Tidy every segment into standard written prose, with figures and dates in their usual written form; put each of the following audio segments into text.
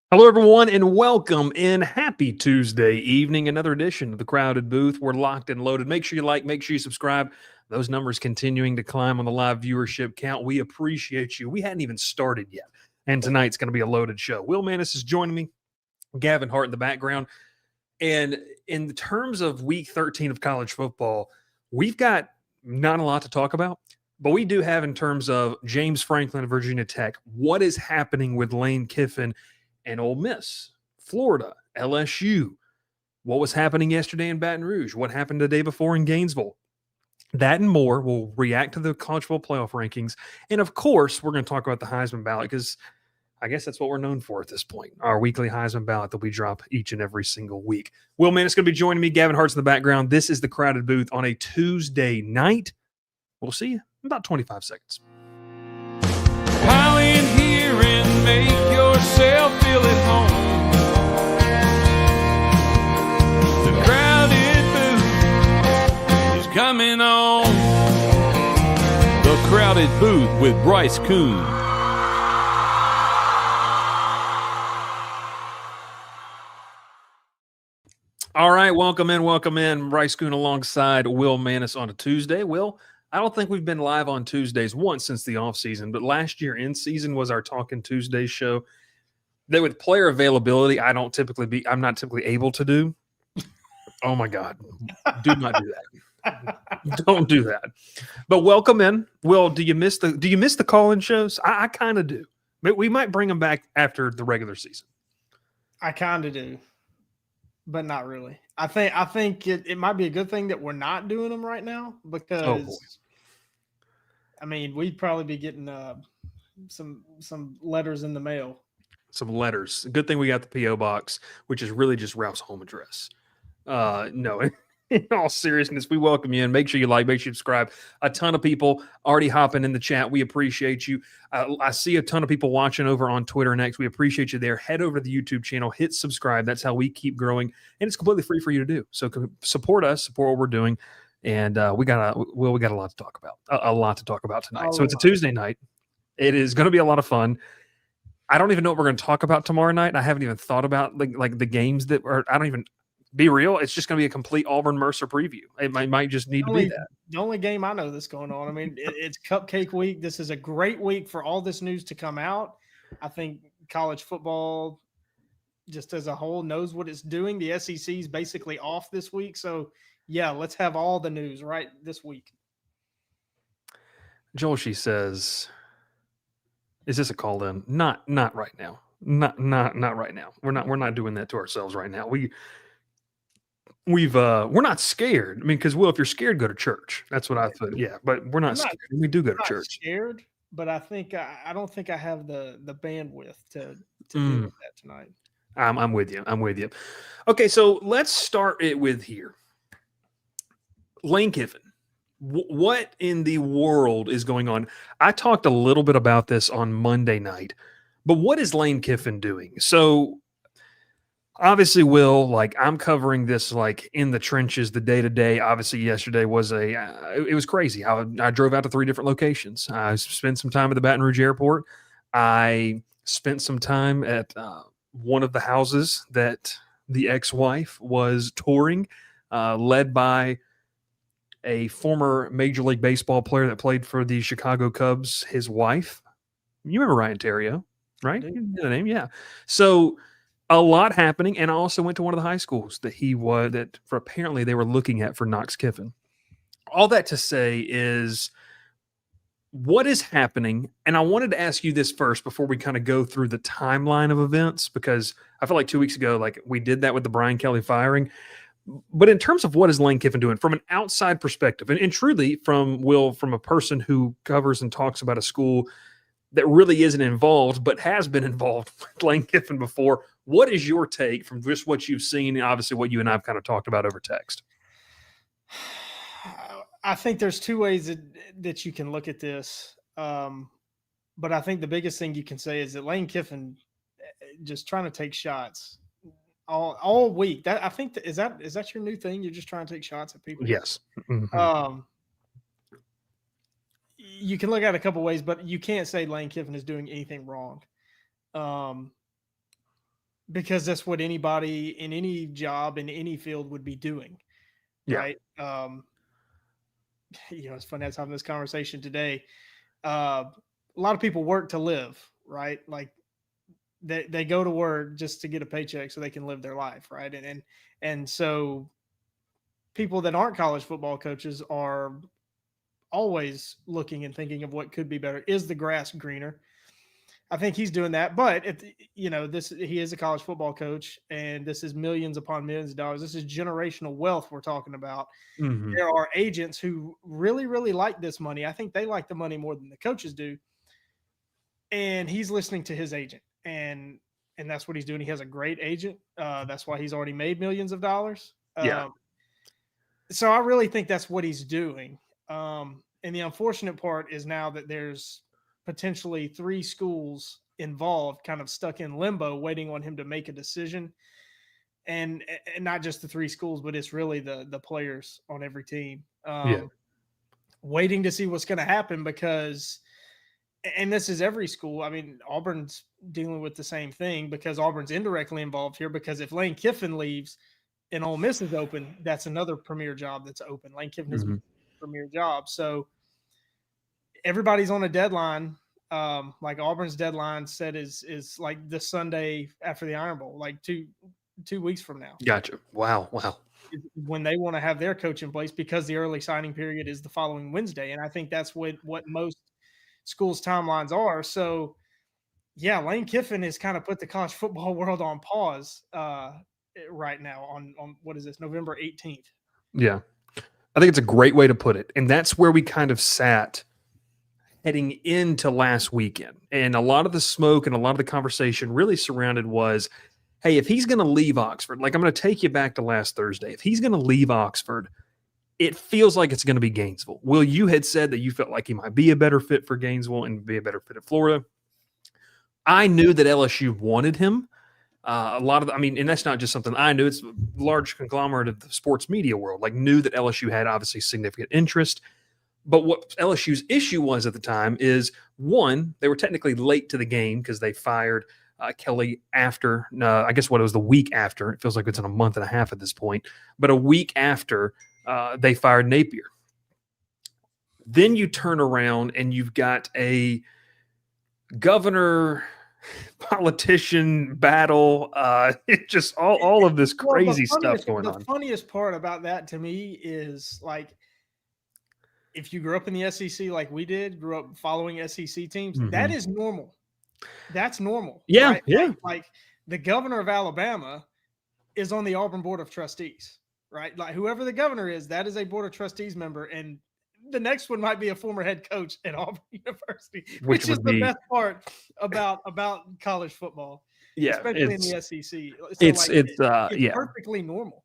Hello, everyone, and welcome in. Happy Tuesday evening. Another edition of the Crowded Booth. We're locked and loaded. Make sure you like, make sure you subscribe. Those numbers continuing to climb on the live viewership count. We appreciate you. We hadn't even started yet, and tonight's going to be a loaded show. Will Maness is joining me, Gavin Hart in the background. And in terms of week 13 of college football, we've got not a lot to talk about, but we do have in terms of James Franklin of Virginia Tech, what is happening with Lane Kiffin and Ole Miss, Florida, LSU, what was happening yesterday in Baton Rouge, what happened the day before in Gainesville. That and more. We'll react to the college football playoff rankings. And of course, we're going to talk about the Heisman ballot because I guess that's what we're known for at this point. Our weekly Heisman ballot that we drop each and every single week. Will Maness going to be joining me. Gavin Hart's in the background. This is the Crowded Booth on a Tuesday night. We'll see you in about 25 seconds. Pile in here and make yourself feel at home. The Crowded Booth is coming on. The Crowded Booth with Bryce Koon. All right, welcome in. Bryce Koon alongside Will Maness on a Tuesday. Will, I don't think we've been live on Tuesdays once since the offseason, but last year in season was our Talking Tuesdays show. That with player availability, I'm not typically able to do. Oh my God. Do not do that. Don't do that. But welcome in. Will, do you miss the call-in shows? I kind of do. But we might bring them back after the regular season. I kind of do, but not really. I think it might be a good thing that we're not doing them right now because, I mean, we'd probably be getting some letters in the mail. Some letters. Good thing we got the P.O. box, which is really just Ralph's home address. No, in all seriousness, we welcome you in. Make sure you like, make sure you subscribe. A ton of people already hopping in the chat. We appreciate you. I see a ton of people watching over on Twitter and X. We appreciate you there. Head over to the YouTube channel, hit subscribe. That's how we keep growing, and it's completely free for you to do. So support us, support what we're doing, and we got a lot to talk about. A lot to talk about tonight. So it's a Tuesday night. It is going to be a lot of fun. I don't even know what we're going to talk about tomorrow night. I haven't even thought about like the games that are. I don't even be real. It's just going to be a complete Auburn Mercer preview. It might just need to be that. The only game I know that's going on. I mean, it's Cupcake Week. This is a great week for all this news to come out. I think college football, just as a whole, knows what it's doing. The SEC is basically off this week, so yeah, let's have all the news right this week. Joel, she says, is this a call in? Not right now. Not right now. We're not doing that to ourselves right now. We're not scared. I mean, because if you're scared, go to church. That's what I thought. Yeah, but we're not scared. We do go to church. Scared, but I think I don't think I have the bandwidth to deal with that tonight. I'm with you. Okay, so let's start it with here. Lane Kiffin. What in the world is going on? I talked a little bit about this on Monday night, but what is Lane Kiffin doing? So obviously, Will, I'm covering this in the trenches, the day-to-day. Obviously, yesterday was it was crazy. I drove out to 3 different locations. I spent some time at the Baton Rouge airport. I spent some time at one of the houses that the ex-wife was touring, led by a former Major League Baseball player that played for the Chicago Cubs, his wife. You remember Ryan Terrio, right? You know the name, yeah. So a lot happening, and I also went to one of the high schools that apparently they were looking at for Knox Kiffin. All that to say is what is happening, and I wanted to ask you this first before we kind of go through the timeline of events, because I feel like 2 weeks ago, we did that with the Brian Kelly firing. But in terms of what is Lane Kiffin doing from an outside perspective, and truly from a person who covers and talks about a school that really isn't involved, but has been involved with Lane Kiffin before, what is your take from just what you've seen and obviously what you and I have kind of talked about over text? I think there's 2 ways that you can look at this. But I think the biggest thing you can say is that Lane Kiffin just trying to take shots all week. That I think is that your new thing? You're just trying to take shots at people? Yes. Mm-hmm. You can look at it a couple ways, but you can't say Lane Kiffin is doing anything wrong. because that's what anybody in any job in any field would be doing, Yeah. right? It's funny I was having this conversation today. A lot of people work to live, right? Like they go to work just to get a paycheck so they can live their life, right? And so people that aren't college football coaches are always looking and thinking of what could be better. Is the grass greener? I think he's doing that, but he is a college football coach, and this is millions upon millions of dollars. This is generational wealth we're talking about. Mm-hmm. There are agents who really, really like this money. I think they like the money more than the coaches do, and he's listening to his agent, and that's what he's doing. He has a great agent. That's why he's already made millions of dollars. Yeah. So I really think that's what he's doing. And the unfortunate part is now that there's potentially 3 schools involved, kind of stuck in limbo, waiting on him to make a decision. And not just the 3 schools, but it's really the players on every team, waiting to see what's going to happen because, and this is every school. I mean, Auburn's dealing with the same thing because Auburn's indirectly involved here, because if Lane Kiffin leaves and Ole Miss is open, that's another premier job that's open. Lane Kiffin is a premier job. So everybody's on a deadline. Like Auburn's deadline said is like the Sunday after the Iron Bowl, like two weeks from now. Gotcha. Wow. When they want to have their coach in place, because the early signing period is the following Wednesday. And I think that's what most schools' timelines are. So yeah, Lane Kiffin has kind of put the college football world on pause right now on what is this, November 18th. Yeah. I think it's a great way to put it. And that's where we kind of sat heading into last weekend. And a lot of the smoke and a lot of the conversation really surrounded was, hey, if he's going to leave Oxford, like I'm going to take you back to last Thursday. If he's going to leave Oxford, it feels like it's going to be Gainesville. Will, you had said that you felt like he might be a better fit for Gainesville and be a better fit at Florida. I knew that LSU wanted him. And that's not just something I knew. It's a large conglomerate of the sports media world, like knew that LSU had obviously significant interest. But what LSU's issue was at the time is, one, they were technically late to the game because they fired Kelly after, I guess what it was the week after. It feels like it's in a month and a half at this point. But a week after they fired Napier. Then you turn around and you've got a governor politician battle. It just all of this crazy stuff going on. The funniest part about that to me is, like, if you grew up in the SEC like we did, grew up following SEC teams, that is normal. That's normal. Yeah, right? yeah. Like the governor of Alabama is on the Auburn Board of Trustees, right? Like whoever the governor is, that is a Board of Trustees member, and the next one might be a former head coach at Auburn University, which is the best part about college football, especially in the SEC. So it's perfectly normal.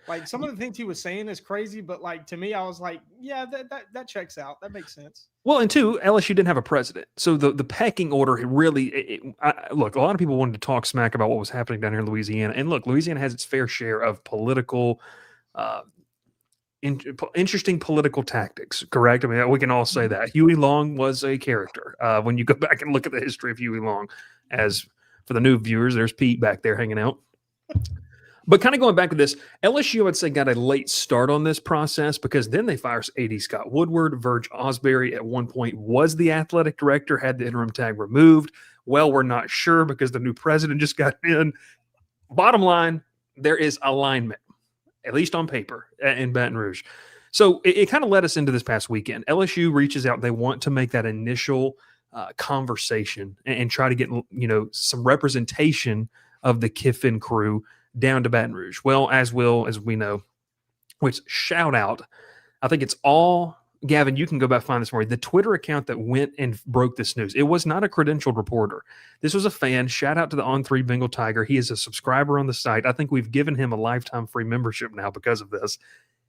Like some of the things he was saying is crazy, but like to me, I was like, yeah, that checks out. That makes sense. Well, and two, LSU didn't have a president, so the pecking order really. Look, a lot of people wanted to talk smack about what was happening down here in Louisiana, and look, Louisiana has its fair share of political. Interesting political tactics, correct? I mean, we can all say that. Huey Long was a character. When you go back and look at the history of Huey Long, as for the new viewers, there's Pete back there hanging out. But kind of going back to this, LSU, I'd say, got a late start on this process because then they fire AD Scott Woodward. Verge Osbury at one point was the athletic director, had the interim tag removed. Well, we're not sure because the new president just got in. Bottom line, there is alignment, at least on paper, in Baton Rouge. So it kind of led us into this past weekend. LSU reaches out. They want to make that initial conversation and try to get some representation of the Kiffin crew down to Baton Rouge. Well, as we know, which shout out, I think it's all, Gavin, you can go back and find this for me, the Twitter account that went and broke this news. It was not a credentialed reporter. This was a fan. Shout out to the On3 Bengal Tiger. He is a subscriber on the site. I think we've given him a lifetime free membership now because of this.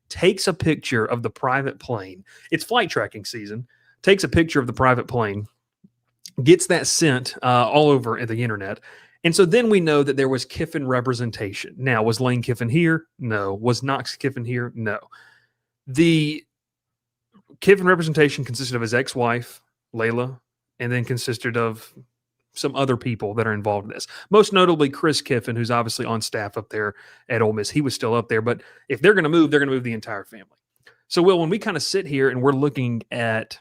Takes a picture of the private plane. It's flight tracking season. Takes a picture of the private plane. Gets that sent all over the internet. And so then we know that there was Kiffin representation. Now, was Lane Kiffin here? No. Was Knox Kiffin here? No. The Kiffin representation consisted of his ex-wife, Layla, and then consisted of some other people that are involved in this. Most notably Chris Kiffin, who's obviously on staff up there at Ole Miss. He was still up there, but if they're going to move the entire family. So, Will, when we kind of sit here and we're looking at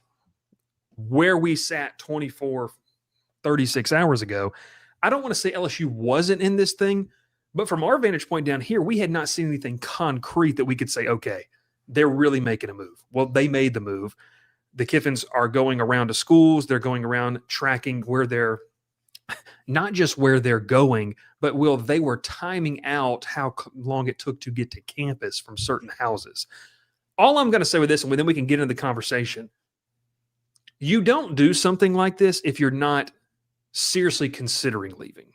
where we sat 24, 36 hours ago, I don't want to say LSU wasn't in this thing, but from our vantage point down here, we had not seen anything concrete that we could say, okay, they're really making a move. Well, they made the move. The Kiffins are going around to schools. They're going around tracking where they're not just where they're going, but Will, they were timing out how long it took to get to campus from certain houses. All I'm going to say with this, and then we can get into the conversation, you don't do something like this if you're not seriously considering leaving.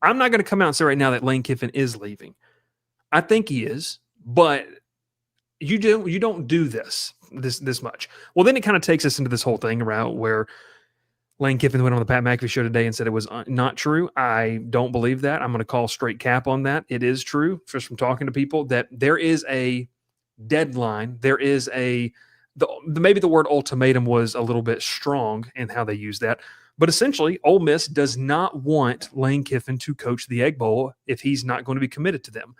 I'm not going to come out and say right now that Lane Kiffin is leaving. I think he is, but you don't do this much. Well, then it kind of takes us into this whole thing around where Lane Kiffin went on the Pat McAfee show today and said it was not true. I don't believe that. I'm going to call straight cap on that. It is true, just from talking to people, that there is a deadline. There is maybe the word ultimatum was a little bit strong in how they use that. But essentially, Ole Miss does not want Lane Kiffin to coach the Egg Bowl if he's not going to be committed to them.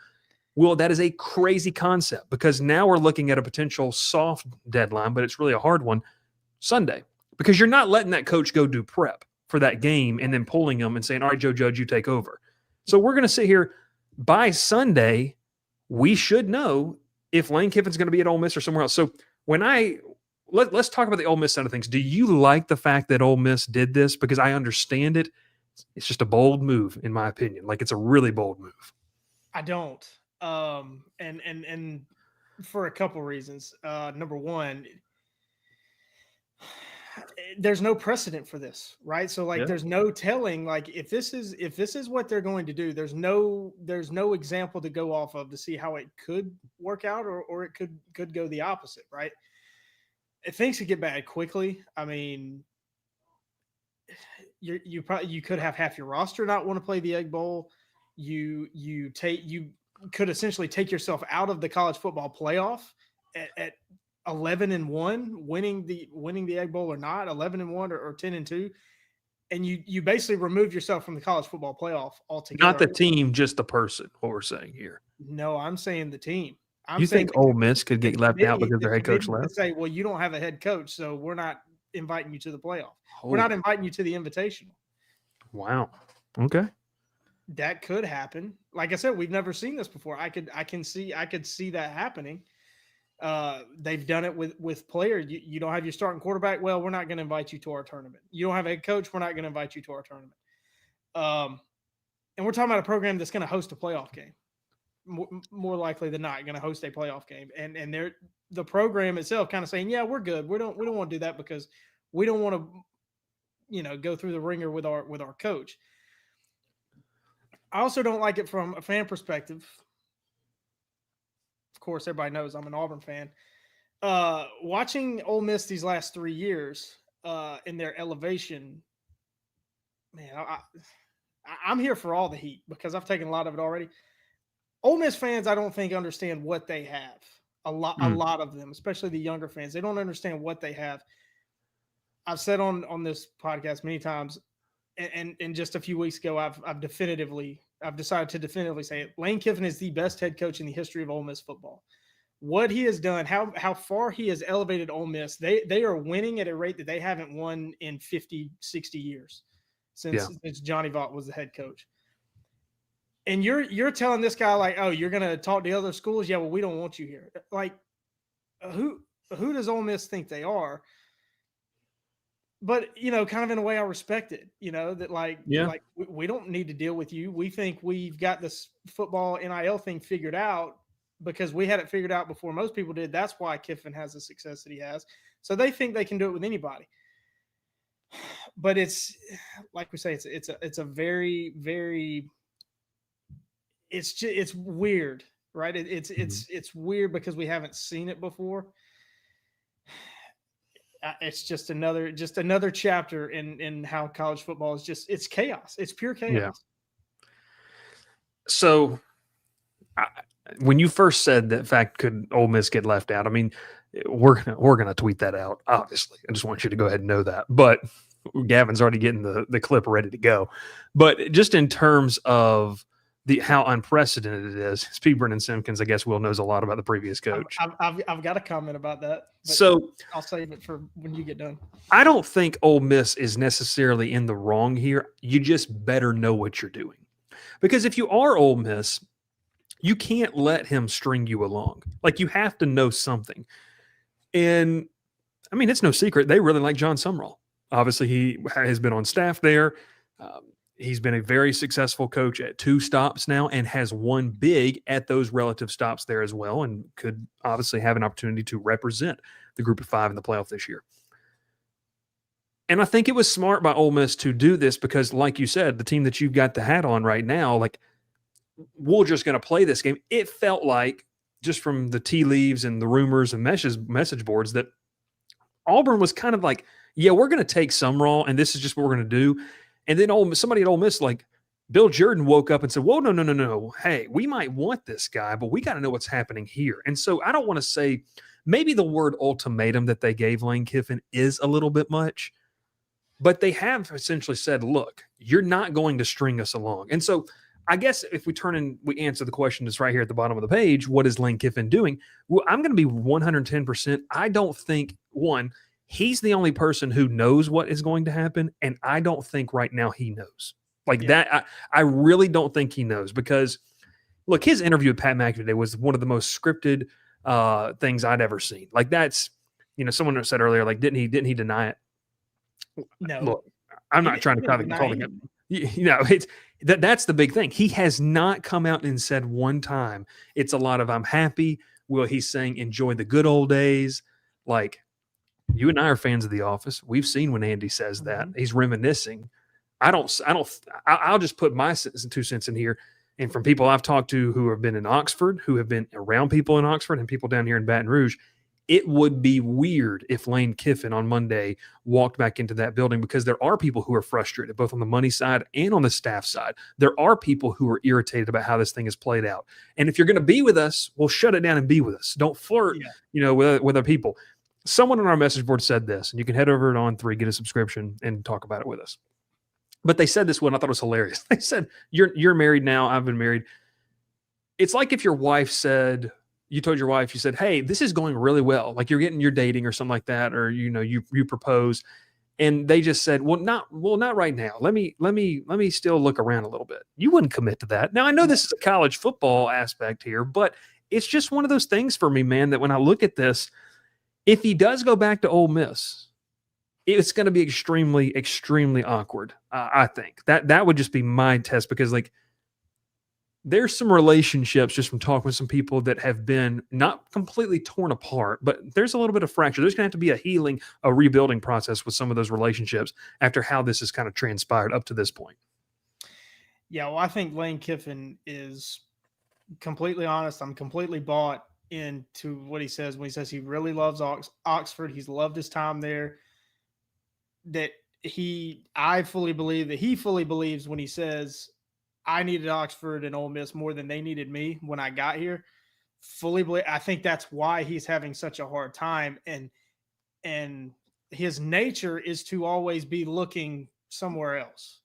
Well, that is a crazy concept because now we're looking at a potential soft deadline, but it's really a hard one, Sunday, because you're not letting that coach go do prep for that game and then pulling him and saying, all right, Joe Judge, you take over. So we're going to sit here by Sunday. We should know if Lane Kiffin's going to be at Ole Miss or somewhere else. So when let's talk about the Ole Miss side of things. Do you like the fact that Ole Miss did this? Because I understand it. It's just a bold move, in my opinion. Like, it's a really bold move. I don't. And for a couple reasons. Number one, there's no precedent for this, right? So there's no telling, like, if this is what they're going to do, there's no example to go off of to see how it could work out or it could go the opposite, right? If things could get bad quickly, I mean, you could have half your roster not want to play the Egg Bowl. You could essentially take yourself out of the college football playoff at 11-1, winning the Egg Bowl or not, 11-1 or 10-2, and you basically remove yourself from the college football playoff altogether. Not the team, just the person. What we're saying here. No, I'm saying the team. You think Ole Miss could get left out because their head coach left? Say, well, you don't have a head coach, so we're not inviting you to the playoff. We're not inviting you to the invitational. Wow. Okay. That could happen. Like I said, we've never seen this before. I could see that happening. They've done it with players. You don't have your starting quarterback. Well, we're not going to invite you to our tournament. You don't have a head coach. We're not going to invite you to our tournament. And we're talking about a program that's going to host a playoff game. More likely than not, going to host a playoff game. And they're the program itself kind of saying, yeah, we're good. We don't want to do that because we don't want to, go through the ringer with our coach. I also don't like it from a fan perspective. Of course, everybody knows I'm an Auburn fan. Watching Ole Miss these last 3 years in their elevation, man, I'm here for all the heat because I've taken a lot of it already. Ole Miss fans, I don't think understand what they have. A lot of them, especially the younger fans, they don't understand what they have. I've said on this podcast many times, and just a few weeks ago, I've decided to definitively say it. Lane Kiffin is the best head coach in the history of Ole Miss football. What he has done, how far he has elevated Ole Miss, they are winning at a rate that they haven't won in 50, 60 years since Johnny Vaught was the head coach. And you're telling this guy, like, oh, you're going to talk to other schools? Yeah, well, we don't want you here. Like, who does Ole Miss think they are? But, kind of in a way I respect it, that like we don't need to deal with you. We think we've got this football NIL thing figured out because we had it figured out before most people did. That's why Kiffin has the success that he has. So they think they can do it with anybody. But it's like we say, it's a very, very, it's weird, right? It's weird because we haven't seen it before. It's just another chapter in how college football is it's chaos. It's pure chaos. Yeah. So when you first said that fact, could Ole Miss get left out? I mean, we're gonna tweet that out. Obviously, I just want you to go ahead and know that. But Gavin's already getting the clip ready to go. But just in terms of how unprecedented it is, Speed Brennan Simpkins, I guess, Will knows a lot about the previous coach. I've got a comment about that. But So I'll save it for when you get done. I don't think Ole Miss is necessarily in the wrong here. You just better know what you're doing. Because if you are Ole Miss, you can't let him string you along. Like, you have to know something. And I mean, it's no secret. They really like John Sumrall. Obviously, he has been on staff there. He's been a very successful coach at 2 stops now and has won big at those relative stops there as well, and could obviously have an opportunity to represent the group of 5 in the playoff this year. And I think it was smart by Ole Miss to do this because, like you said, the team that you've got the hat on right now, like, we're just going to play this game. It felt like, just from the tea leaves and the rumors and message boards, that Auburn was kind of like, yeah, we're going to take Sumrall, and this is just what we're going to do. And then somebody at Ole Miss, like Bill Jordan, woke up and said, whoa, no. Hey, we might want this guy, but we got to know what's happening here. And so I don't want to say, maybe the word ultimatum that they gave Lane Kiffin is a little bit much, but they have essentially said, look, you're not going to string us along. And so I guess if we turn and we answer the question that's right here at the bottom of the page, what is Lane Kiffin doing? Well, I'm going to be 110%. I don't think, one, he's the only person who knows what is going to happen, and I don't think right now he knows. That, I really don't think he knows, because, look, his interview with Pat McAfee today was one of the most scripted things I'd ever seen. Like, that's, someone said earlier, like, didn't he deny it? No. Look, I'm not trying to call him. It's that's the big thing. He has not come out and said one time, it's a lot of I'm happy. Well, he's saying enjoy the good old days. Like, you and I are fans of The Office. We've seen when Andy says that. He's reminiscing. I'll just put my 2 cents in here. And from people I've talked to who have been in Oxford, who have been around people in Oxford, and people down here in Baton Rouge, it would be weird if Lane Kiffin on Monday walked back into that building, because there are people who are frustrated, both on the money side and on the staff side. There are people who are irritated about how this thing is played out. And if you're going to be with us, well, shut it down and be with us. Don't flirt, with other people. Someone on our message board said this, and you can head over to On3, get a subscription, and talk about it with us. But they said this one, I thought it was hilarious. They said, you're married now, I've been married. It's like if your wife said, you told your wife, you said, hey, this is going really well. Like, you're dating or something like that, or, you propose, and they just said, well, not right now. Let me still look around a little bit. You wouldn't commit to that. Now, I know this is a college football aspect here, but it's just one of those things for me, man, that when I look at this, if he does go back to Ole Miss, it's going to be extremely, extremely awkward. I think that would just be my test, because, like, there's some relationships just from talking with some people that have been not completely torn apart, but there's a little bit of fracture. There's going to have to be a healing, a rebuilding process with some of those relationships after how this has kind of transpired up to this point. Yeah, well, I think Lane Kiffin is completely honest. I'm completely bought into what he says when he says he really loves Oxford. He's loved his time there. I fully believe that he fully believes when he says, I needed Oxford and Ole Miss more than they needed me when I got here. Fully believe. I think that's why he's having such a hard time, and his nature is to always be looking somewhere else,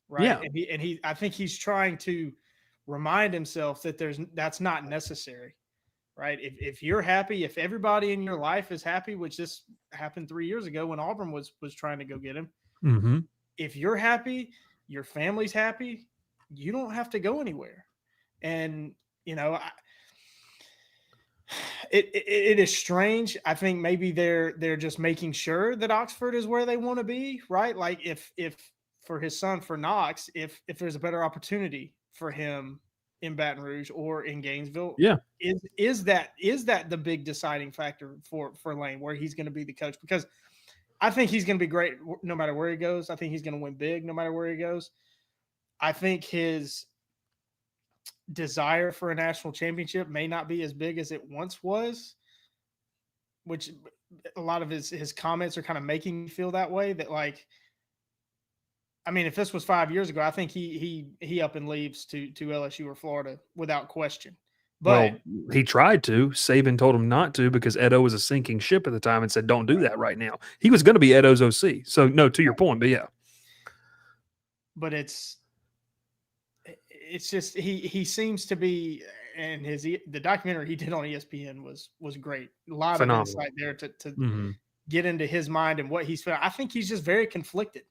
right? Yeah. I think he's trying to remind himself that that's not necessary, right? If you're happy, if everybody in your life is happy, which this happened 3 years ago when Auburn was trying to go get him. Mm-hmm. If you're happy, your family's happy, you don't have to go anywhere. And, it is strange. I think maybe they're just making sure that Oxford is where they want to be, right? Like, if for his son, for Knox, if there's a better opportunity for him in Baton Rouge or in Gainesville, is that the big deciding factor for Lane, where he's going to be the coach? Because I think he's going to be great no matter where he goes. I think he's going to win big no matter where he goes. I think his desire for a national championship may not be as big as it once was, which a lot of his comments are kind of making me feel that way. That, like, I mean, if this was 5 years ago, I think he up and leaves to LSU or Florida without question. But he tried to. Saban told him not to because Edo was a sinking ship at the time and said, "Don't do that right now." He was going to be Edo's OC. So no, to your point, but yeah. But it's just he seems to be, and the documentary he did on ESPN was great. A lot Phenomenal. of insight there to Mm-hmm. get into his mind and what he's feeling. I think he's just very conflicted.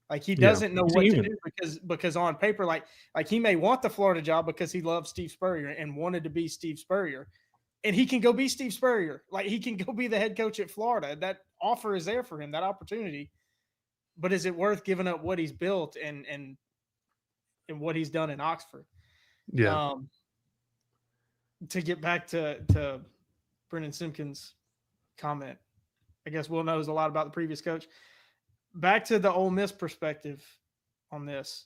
Like he Yeah, doesn't know he's a what to human. do because on paper, like he may want the Florida job because he loves Steve Spurrier and wanted to be Steve Spurrier, and he can go be Steve Spurrier. Like he can go be the head coach at Florida. That offer is there for him, that opportunity. But is it worth giving up what he's built and what he's done in Oxford? Yeah. To get back to Brendan Simpkins' comment, I guess Will knows a lot about the previous coach. Back to the Ole Miss perspective on this.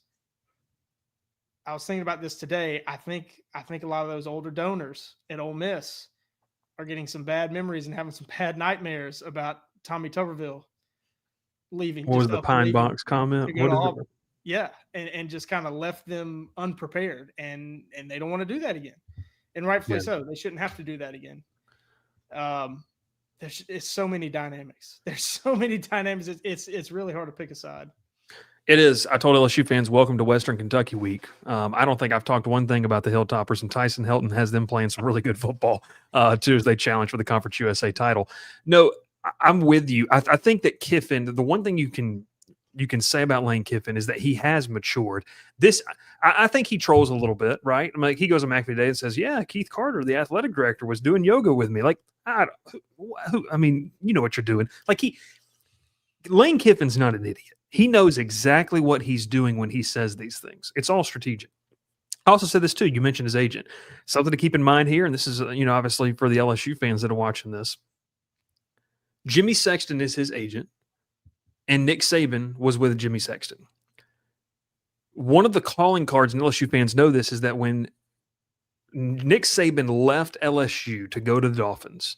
I was thinking about this today. I think a lot of those older donors at Ole Miss are getting some bad memories and having some bad nightmares about Tommy Tuberville leaving. What was the Pine Box comment? To go to Auburn. Yeah, and just kind of left them unprepared, and they don't want to do that again, and rightfully so. They shouldn't have to do that again. There's so many dynamics. There's so many dynamics. It's really hard to pick a side. It is. I told LSU fans, welcome to Western Kentucky week. I don't think I've talked one thing about the Hilltoppers, and Tyson Helton has them playing some really good football, too, as they challenge for the Conference USA title. No, I'm with you. I think that Kiffin, the one thing you can say about Lane Kiffin is that he has matured. I think he trolls a little bit, right? I mean, like he goes on McAfee Day and says, yeah, Keith Carter, the athletic director, was doing yoga with me. Like, I mean, you know what you're doing. Like Lane Kiffin's not an idiot. He knows exactly what he's doing when he says these things. It's all strategic. I also said this too. You mentioned his agent. Something to keep in mind here, and this is, obviously for the LSU fans that are watching this. Jimmy Sexton is his agent, and Nick Saban was with Jimmy Sexton. One of the calling cards, and LSU fans know this, is that when Nick Saban left LSU to go to the Dolphins,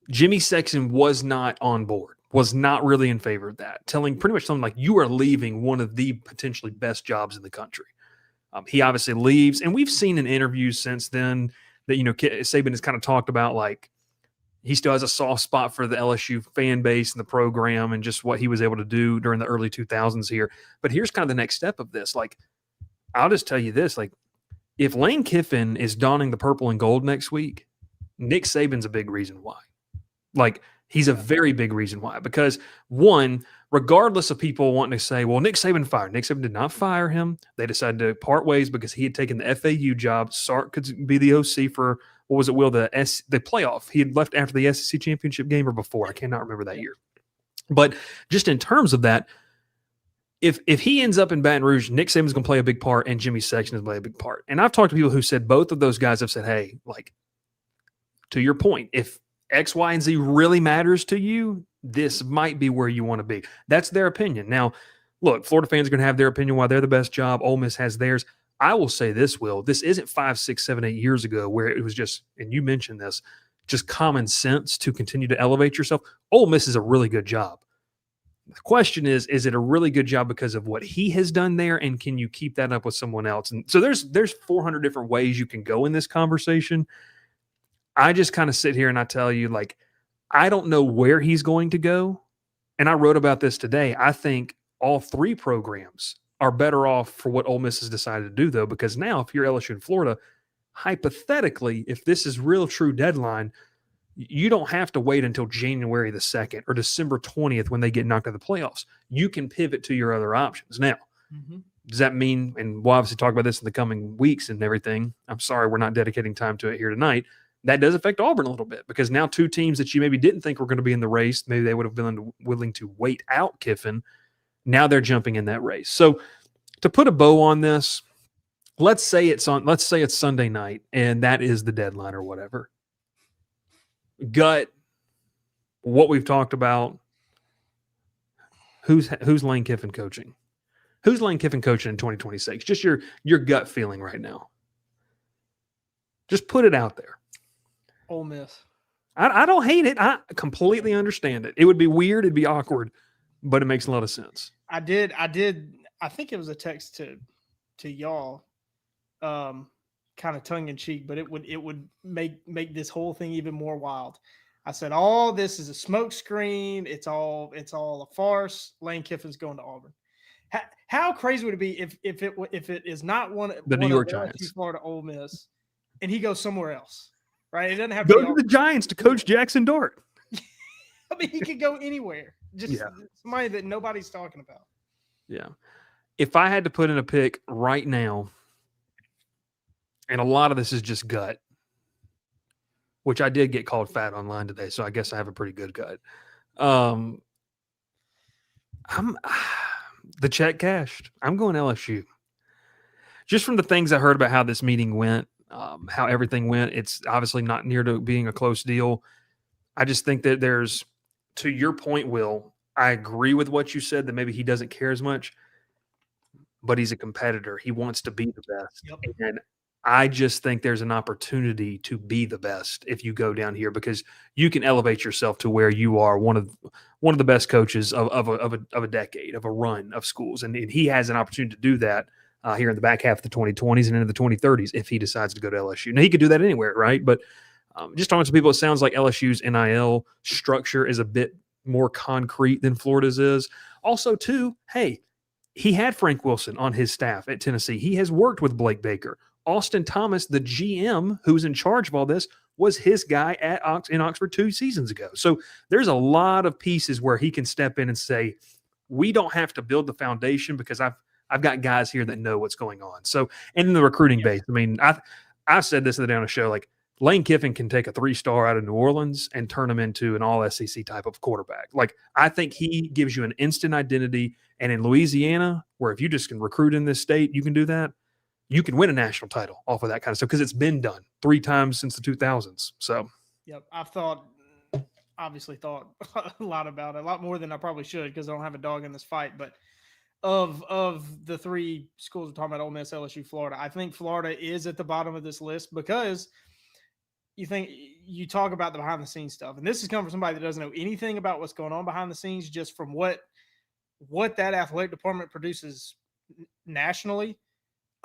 Jimmy Sexton was not on board, was not really in favor of that, pretty much something like, you are leaving one of the potentially best jobs in the country. He obviously leaves, and we've seen in interviews since then that, Saban has kind of talked about, like, he still has a soft spot for the LSU fan base and the program and just what he was able to do during the early 2000s here. But here's kind of the next step of this. Like, I'll just tell you this, like, if Lane Kiffin is donning the purple and gold next week, Nick Saban's a big reason why. Like, he's a very big reason why. Because, one, regardless of people wanting to say, well, Nick Saban fired. Nick Saban did not fire him. They decided to part ways because he had taken the FAU job. Sark could be the OC for, what was it, Will, the playoff. He had left after the SEC championship game or before. I cannot remember that year. But just in terms of that, if he ends up in Baton Rouge, Nick Saban's going to play a big part and Jimmy Sexton is going to play a big part. And I've talked to people who said both of those guys have said, hey, like, to your point, if X, Y, and Z really matters to you, this might be where you want to be. That's their opinion. Now, look, Florida fans are going to have their opinion why they're the best job. Ole Miss has theirs. I will say this, Will. This isn't 5, 6, 7, 8 years ago where it was just, and you mentioned this, just common sense to continue to elevate yourself. Ole Miss is a really good job. The question is it a really good job because of what he has done there, and can you keep that up with someone else? And so there's 400 different ways you can go in this conversation. I just kind of sit here and I tell you, like, I don't know where he's going to go. And I wrote about this today. I think all three programs are better off for what Ole Miss has decided to do, though, because now if you're LSU in Florida, hypothetically, if this is real true deadline, you don't have to wait until January the 2nd or December 20th when they get knocked out of the playoffs. You can pivot to your other options. Now, does that mean, and we'll obviously talk about this in the coming weeks and everything. I'm sorry we're not dedicating time to it here tonight. That does affect Auburn a little bit because now two teams that you maybe didn't think were going to be in the race, maybe they would have been willing to wait out Kiffin. Now they're jumping in that race. So to put a bow on this, let's say it's Sunday night and that is the deadline or whatever. Gut, what we've talked about, who's Lane Kiffin coaching? Who's Lane Kiffin coaching in 2026? Just your gut feeling right now. Just put it out there. Ole Miss. I don't hate it. I completely understand it. It would be weird. It'd be awkward, but it makes a lot of sense. I did. I think it was a text to y'all kind of tongue in cheek, but it would make this whole thing even more wild. I said, all this is a smoke screen. It's all a farce. Lane Kiffin's going to Auburn. How crazy would it be if it is not one The New of York LSU, Giants. Florida, Ole Miss, and he goes somewhere else, right? It doesn't have Go to be to the Giants to coach Jackson Dart. I mean, he could go anywhere. Just Yeah. somebody that nobody's talking about. Yeah. If I had to put in a pick right now, and a lot of this is just gut, which I did get called fat online today, so I guess I have a pretty good gut. I'm the check cashed. I'm going LSU. Just from the things I heard about how this meeting went, how everything went, it's obviously not near to being a close deal. I just think that there's, to your point, Will, I agree with what you said that maybe he doesn't care as much, but he's a competitor. He wants to be the best. Yep. And I just think there's an opportunity to be the best if you go down here, because you can elevate yourself to where you are one of the best coaches of a decade, of a run of schools. And he has an opportunity to do that here in the back half of the 2020s and into the 2030s if he decides to go to LSU. Now, he could do that anywhere, right? But just talking to people, it sounds like LSU's NIL structure is a bit more concrete than Florida's is. Also, too, hey, he had Frank Wilson on his staff at Tennessee. He has worked with Blake Baker. Austin Thomas, the GM who's in charge of all this, was his guy in Oxford 2 seasons ago. So there's a lot of pieces where he can step in and say, we don't have to build the foundation because I've got guys here that know what's going on. So, and in the recruiting base, I mean, I've said this the other day on a show, like Lane Kiffin can take a 3-star out of New Orleans and turn him into an all SEC type of quarterback. Like, I think he gives you an instant identity. And in Louisiana, where if you just can recruit in this state, you can do that. You can win a national title off of that kind of stuff because it's been done 3 times since the 2000s. So, yep, I've obviously thought a lot about it, a lot more than I probably should because I don't have a dog in this fight. But of the 3 schools we're talking about, Ole Miss, LSU, Florida, I think Florida is at the bottom of this list because you talk about the behind the scenes stuff, and this is coming from somebody that doesn't know anything about what's going on behind the scenes, just from what that athletic department produces nationally.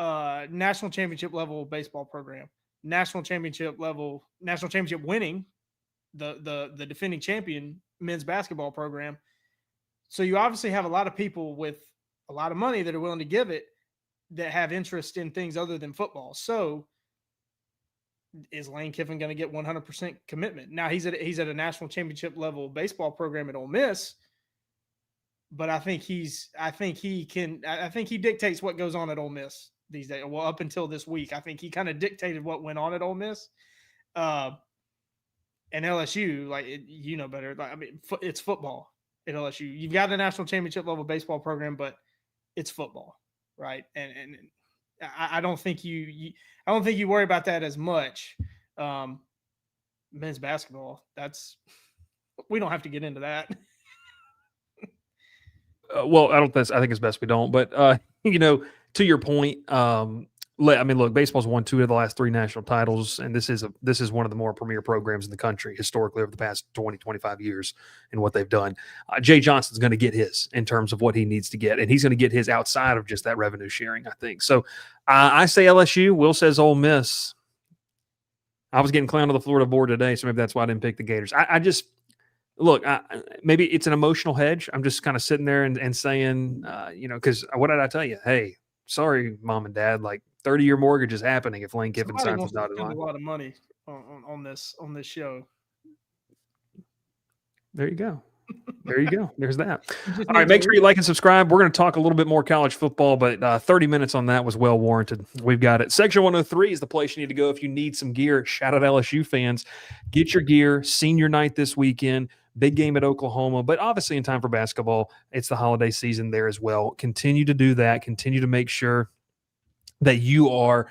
National championship level baseball program, national championship winning, the defending champion men's basketball program. So you obviously have a lot of people with a lot of money that are willing to give it, that have interest in things other than football. So is Lane Kiffin going to get 100% commitment? Now he's at a national championship level baseball program at Ole Miss, but I think he dictates what goes on at Ole Miss these days. Well, up until this week, I think he kind of dictated what went on at Ole Miss. And LSU, like, you know better. Like, I mean, it's football at LSU. You've got a national championship level baseball program, but it's football, right? And I don't think you worry about that as much. Men's basketball, we don't have to get into that. Well, I think it's best we don't. But to your point, look, baseball's won 2 of the last 3 national titles, and this is one of the more premier programs in the country historically over the past 20, 25 years in what they've done. Jay Johnson's going to get his in terms of what he needs to get, and he's going to get his outside of just that revenue sharing, I think. So I say LSU. Will says Ole Miss. I was getting clowned on the Florida board today, so maybe that's why I didn't pick the Gators. Look, maybe it's an emotional hedge. I'm just kind of sitting there and saying, because what did I tell you? Hey, sorry, Mom and Dad, like 30-year mortgage is happening if Lane Kiffin signs a dotted line. A lot of money on this show. There you go. There you go. There's that. All right, make sure you like and subscribe. We're going to talk a little bit more college football, but 30 minutes on that was well warranted. We've got it. Section 103 is the place you need to go if you need some gear. Shout out LSU fans. Get your gear. Senior night this weekend. Big game at Oklahoma, but obviously in time for basketball, it's the holiday season there as well. Continue to do that. Continue to make sure that you are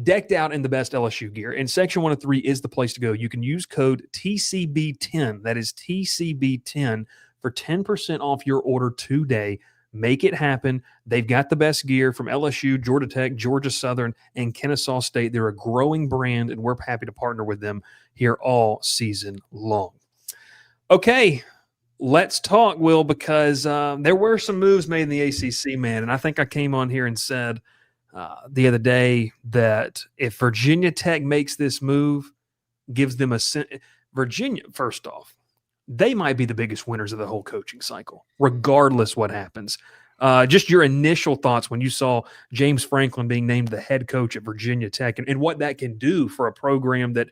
decked out in the best LSU gear. And Section 103 is the place to go. You can use code TCB10. That is TCB10 for 10% off your order today. Make it happen. They've got the best gear from LSU, Georgia Tech, Georgia Southern, and Kennesaw State. They're a growing brand, and we're happy to partner with them here all season long. Okay, let's talk, Will, because there were some moves made in the ACC, man, and I think I came on here and said the other day that if Virginia Tech makes this move, gives them Virginia, first off, they might be the biggest winners of the whole coaching cycle, regardless what happens. Just your initial thoughts when you saw James Franklin being named the head coach at Virginia Tech and what that can do for a program that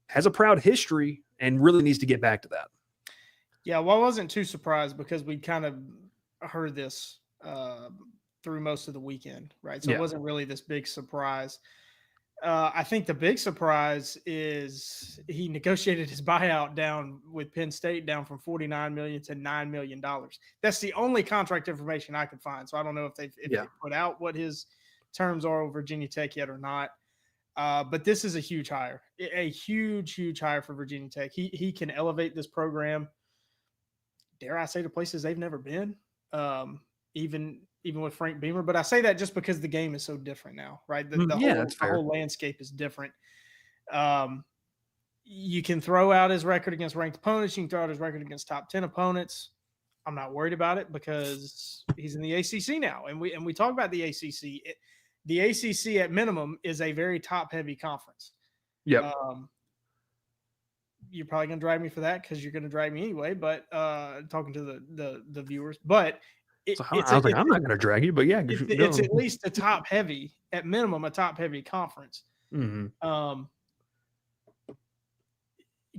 has a proud history and really needs to get back to that. Yeah, well, I wasn't too surprised because we kind of heard this through most of the weekend, right? So it wasn't really this big surprise. I think the big surprise is he negotiated his buyout down with Penn State down from $49 million to $9 million. That's the only contract information I could find. So I don't know if they put out what his terms are with Virginia Tech yet or not. But this is a huge hire, a huge hire for Virginia Tech. He can elevate this program, dare I say, to places they've never been, even with Frank Beamer. But I say that just because the game is so different now, right? The whole landscape is different. You can throw out his record against ranked opponents. You can throw out his record against top 10 opponents. I'm not worried about it because he's in the ACC now. And we talk about the ACC. The ACC at minimum is a very top-heavy conference. Yep. You're probably going to drag me for that because you're going to drag me anyway, but talking to the viewers. But I'm not going to drag you, but yeah. It's at least a top-heavy, at minimum, a top-heavy conference. Mm-hmm.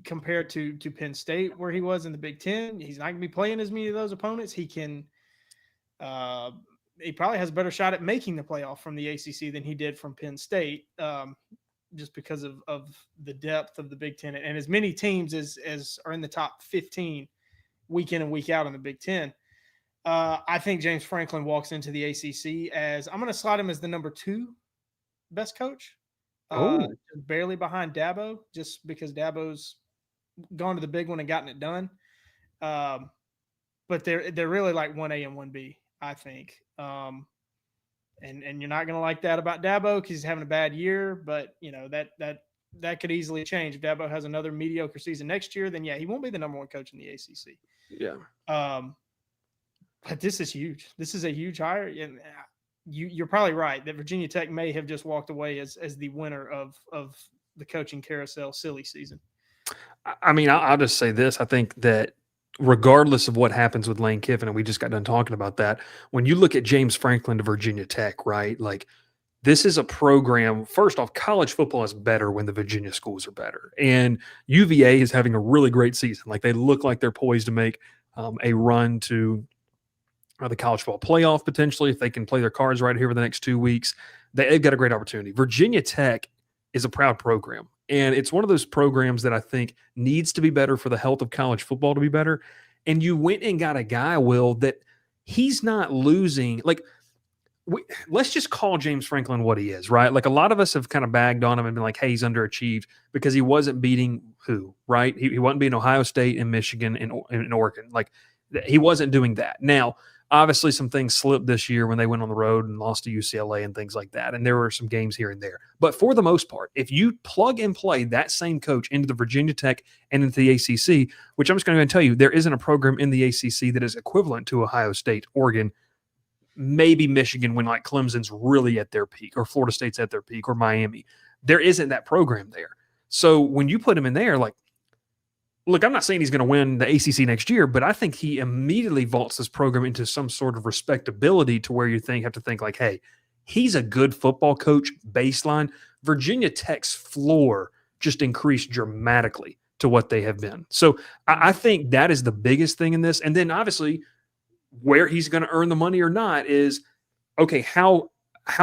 Compared to Penn State, where he was in the Big Ten, he's not going to be playing as many of those opponents. He can he probably has a better shot at making the playoff from the ACC than he did from Penn State, just because of the depth of the Big Ten and as many teams as are in the top 15 week in and week out in the Big Ten. I think James Franklin walks into the ACC as I'm going to slide him as the number 2 best coach, barely behind Dabo, just because Dabo's gone to the big one and gotten it done. But they're really like 1A and 1B, I think. And you're not going to like that about Dabo because he's having a bad year, but you know, that could easily change. If Dabo has another mediocre season next year, then yeah, he won't be the number 1 coach in the ACC. Yeah. But this is huge. This is a huge hire. And you're probably right that Virginia Tech may have just walked away as the winner of the coaching carousel silly season. I mean, I'll just say this. I think that regardless of what happens with Lane Kiffin, and we just got done talking about that, when you look at James Franklin to Virginia Tech, right, like this is a program, first off, college football is better when the Virginia schools are better. And UVA is having a really great season. Like they look like they're poised to make a run to the college football playoff potentially if they can play their cards right here for the next 2 weeks. They've got a great opportunity. Virginia Tech is a proud program. And it's one of those programs that I think needs to be better for the health of college football to be better. And you went and got a guy, Will, that he's not losing. Like, let's just call James Franklin what he is, right? Like a lot of us have kind of bagged on him and been like, hey, he's underachieved because he wasn't beating who, right? He wasn't beating Ohio State and Michigan and Oregon. Like he wasn't doing that. Now, obviously, some things slipped this year when they went on the road and lost to UCLA and things like that. And there were some games here and there. But for the most part, if you plug and play that same coach into the Virginia Tech and into the ACC, which I'm just going to tell you, there isn't a program in the ACC that is equivalent to Ohio State, Oregon, maybe Michigan when like Clemson's really at their peak or Florida State's at their peak or Miami. There isn't that program there. So when you put him in there, like, look, I'm not saying he's going to win the ACC next year, but I think he immediately vaults this program into some sort of respectability to where you have to think like, hey, he's a good football coach baseline. Virginia Tech's floor just increased dramatically to what they have been. So I think that is the biggest thing in this. And then obviously where he's going to earn the money or not is, okay, how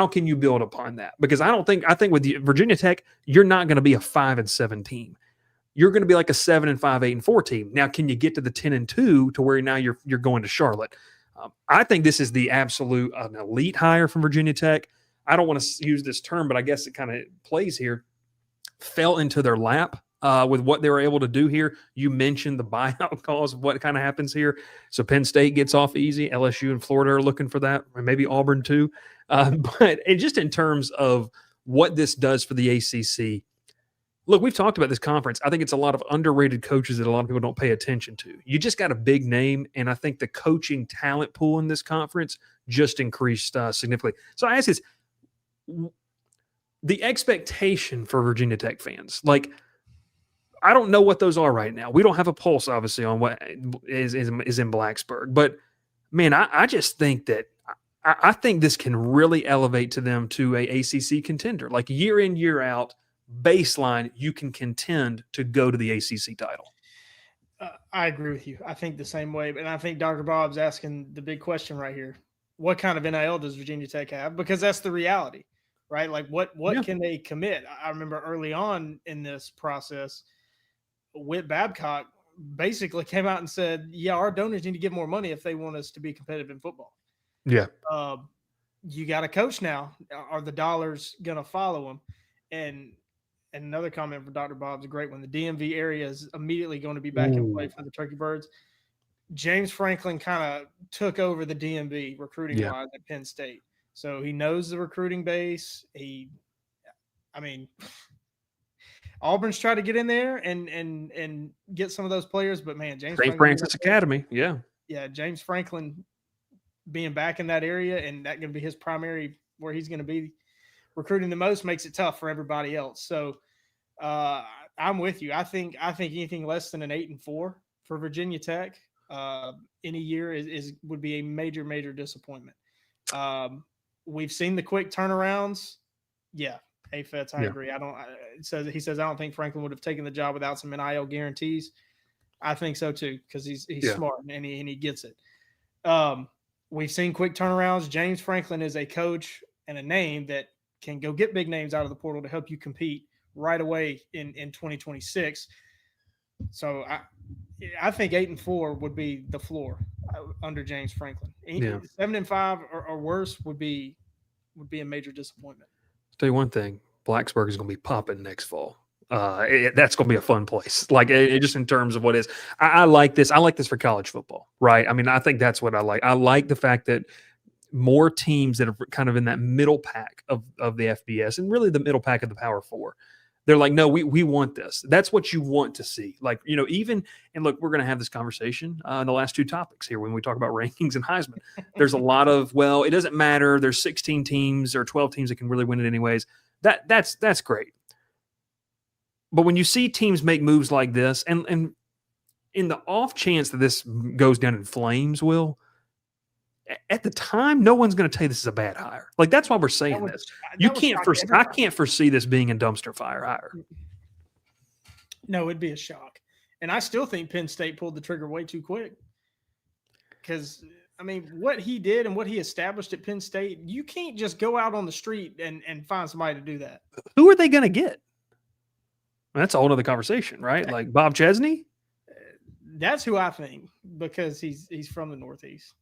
can you build upon that? Because I think with Virginia Tech, you're not going to be a 5-7 team. You're going to be like a 7-5, 8-4 team. Now, can you get to the 10-2 to where now you're going to Charlotte? I think this is the absolute an elite hire from Virginia Tech. I don't want to use this term, but I guess it kind of plays here. Fell into their lap with what they were able to do here. You mentioned the buyout clause of what kind of happens here. So Penn State gets off easy. LSU and Florida are looking for that, or maybe Auburn too. But just in terms of what this does for the ACC, look, we've talked about this conference. I think it's a lot of underrated coaches that a lot of people don't pay attention to. You just got a big name, and I think the coaching talent pool in this conference just increased significantly. So I ask this, the expectation for Virginia Tech fans, like, I don't know what those are right now. We don't have a pulse, obviously, on what is in Blacksburg. But, man, I just think that I think this can really elevate to them to a ACC contender. Like, year in, year out, baseline, you can contend to go to the ACC title. I agree with you. I think the same way. And I think Dr. Bob's asking the big question right here. What kind of NIL does Virginia Tech have? Because that's the reality, right? Like, what can they commit? I remember early on in this process, Whit Babcock basically came out and said, yeah, our donors need to get more money if they want us to be competitive in football. Yeah. You got a coach now. Are the dollars going to follow him? And another comment from Dr. Bob's a great one. The DMV area is immediately going to be back in play for the Turkey Birds. James Franklin kind of took over the DMV recruiting wise at Penn State. So he knows the recruiting base. Auburn's tried to get in there and get some of those players, but man, James Francis Academy. Yeah. Yeah. James Franklin being back in that area and that going to be his primary where he's going to be recruiting the most makes it tough for everybody else. So I'm with you. I think anything less than an 8-4 for Virginia Tech in a year would be a major disappointment. We've seen the quick turnarounds. Yeah. Fetz, I agree. He says I don't think Franklin would have taken the job without some NIL guarantees. I think so too, because he's smart and he gets it. We've seen quick turnarounds. James Franklin is a coach and a name that can go get big names out of the portal to help you compete right away in 2026. So I think 8-4 would be the floor under James Franklin. 7-5 or worse would be a major disappointment. I'll tell you one thing, Blacksburg is going to be popping next fall. That's going to be a fun place. Like, just in terms of what is, I like this. I like this for college football, right? I mean, I think that's what I like. I like the fact that more teams that are kind of in that middle pack of the FBS and really the middle pack of the Power Four, they're like, no, we want this. That's what you want to see. Like, even, and look, we're going to have this conversation in the last two topics here when we talk about rankings and Heisman. There's a lot of, well, it doesn't matter. There's 16 teams or 12 teams that can really win it anyways. That's great. But when you see teams make moves like this, and in the off chance that this goes down in flames, at the time, no one's going to tell you this is a bad hire. Like, that's why we're saying this. I can't foresee this being a dumpster fire hire. No, it'd be a shock. And I still think Penn State pulled the trigger way too quick. Because, I mean, what he did and what he established at Penn State, you can't just go out on the street and find somebody to do that. Who are they going to get? That's a whole other conversation, right? Like Bob Chesney? That's who I think, because he's from the Northeast.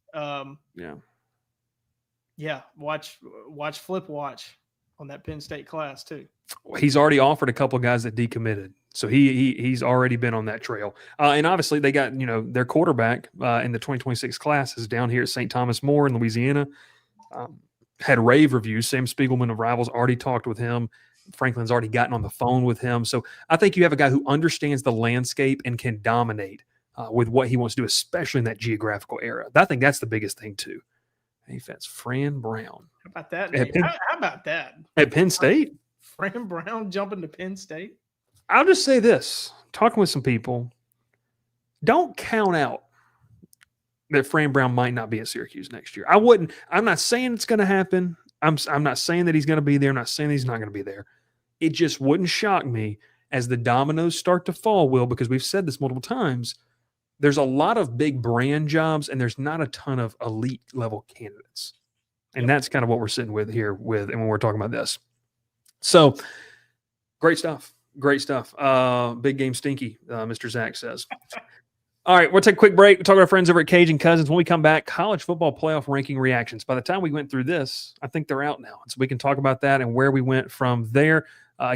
Watch Flip watch on that Penn State class too. He's already offered a couple of guys that decommitted, so he's already been on that trail. And obviously they got their quarterback in the 2026 class is down here at St. Thomas More in Louisiana. Had rave reviews. Sam Spiegelman of Rivals already talked with him. Franklin's already gotten on the phone with him. So I think you have a guy who understands the landscape and can dominate with what he wants to do, especially in that geographical era. I think that's the biggest thing too. Hey, that's Fran Brown. How about that? How about that? At Penn State? Fran Brown jumping to Penn State? I'll just say this, talking with some people, don't count out that Fran Brown might not be at Syracuse next year. I'm not saying it's going to happen. I'm not saying that he's going to be there. I'm not saying that he's not going to be there. It just wouldn't shock me as the dominoes start to fall, Will, because we've said this multiple times. There's a lot of big brand jobs, and there's not a ton of elite level candidates. And that's kind of what we're sitting with here and when we're talking about this. So great stuff. Great stuff. Big game stinky, Mr. Zach says. All right, we'll take a quick break. We'll talk to our friends over at Cajun Cousins. When we come back, college football playoff ranking reactions. By the time we went through this, I think they're out now. So we can talk about that and where we went from there.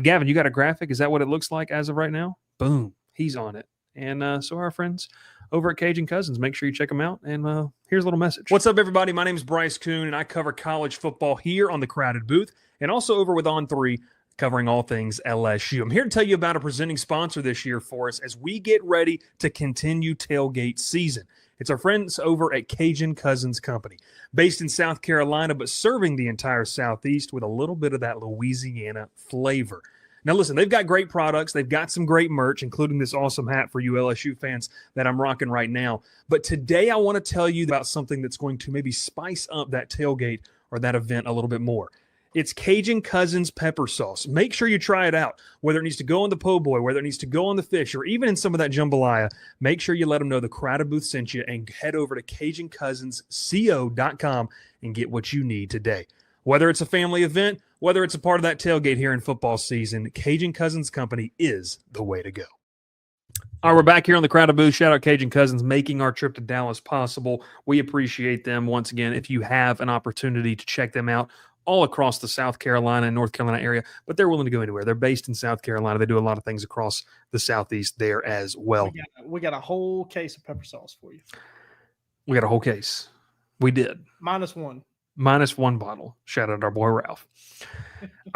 Gavin, you got a graphic? Is that what it looks like as of right now? Boom. He's on it. And so our friends over at Cajun Cousins, make sure you check them out. And here's a little message. What's up, everybody? My name is Bryce Koon, and I cover college football here on the Crowded Booth and also over with On3, covering all things LSU. I'm here to tell you about a presenting sponsor this year for us as we get ready to continue tailgate season. It's our friends over at Cajun Cousins Company, based in South Carolina, but serving the entire Southeast with a little bit of that Louisiana flavor. Now, listen, they've got great products. They've got some great merch, including this awesome hat for you LSU fans that I'm rocking right now. But today I want to tell you about something that's going to maybe spice up that tailgate or that event a little bit more. It's Cajun Cousins pepper sauce. Make sure you try it out. Whether it needs to go on the po' boy, whether it needs to go on the fish, or even in some of that jambalaya, make sure you let them know the Crowded Booth sent you and head over to CajunCousins.co.com and get what you need today. Whether it's a family event, whether it's a part of that tailgate here in football season, Cajun Cousins Company is the way to go. All right, we're back here on the Crowded Booth. Shout out Cajun Cousins making our trip to Dallas possible. We appreciate them once again. If you have an opportunity to check them out all across the South Carolina and North Carolina area, but they're willing to go anywhere. They're based in South Carolina. They do a lot of things across the Southeast there as well. We got a whole case of pepper sauce for you. We got a whole case. We did. -1. -1 bottle. Shout out our boy Ralph.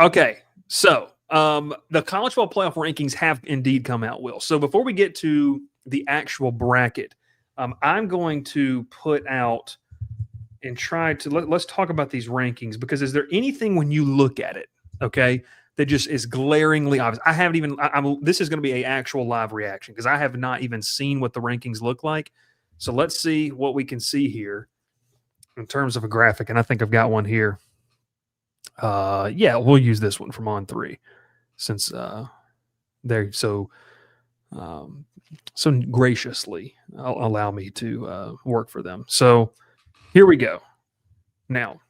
Okay, so the college football playoff rankings have indeed come out, Will. So before we get to the actual bracket, I'm going to put out and try to let's talk about these rankings, because is there anything when you look at it, okay, that just is glaringly obvious? I haven't even. This is going to be an actual live reaction because I have not even seen what the rankings look like. So let's see what we can see here in terms of a graphic, and I think I've got one here. Yeah, we'll use this one from On3 since they're so graciously allow me to work for them. So here we go. Now,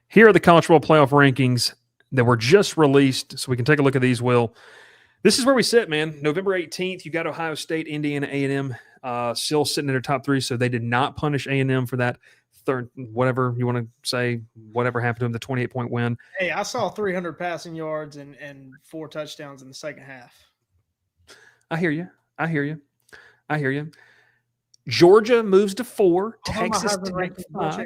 here are the college football playoff rankings that were just released, so we can take a look at these, Will. This is where we sit, man. November 18th, you got Ohio State, Indiana, A&M still sitting in their top 3, so they did not punish A&M for that third, whatever you want to say, whatever happened to them, the 28-point win. Hey, I saw 300 passing yards and 4 touchdowns in the second half. I hear you. Georgia moves to 4. Texas Tech 5.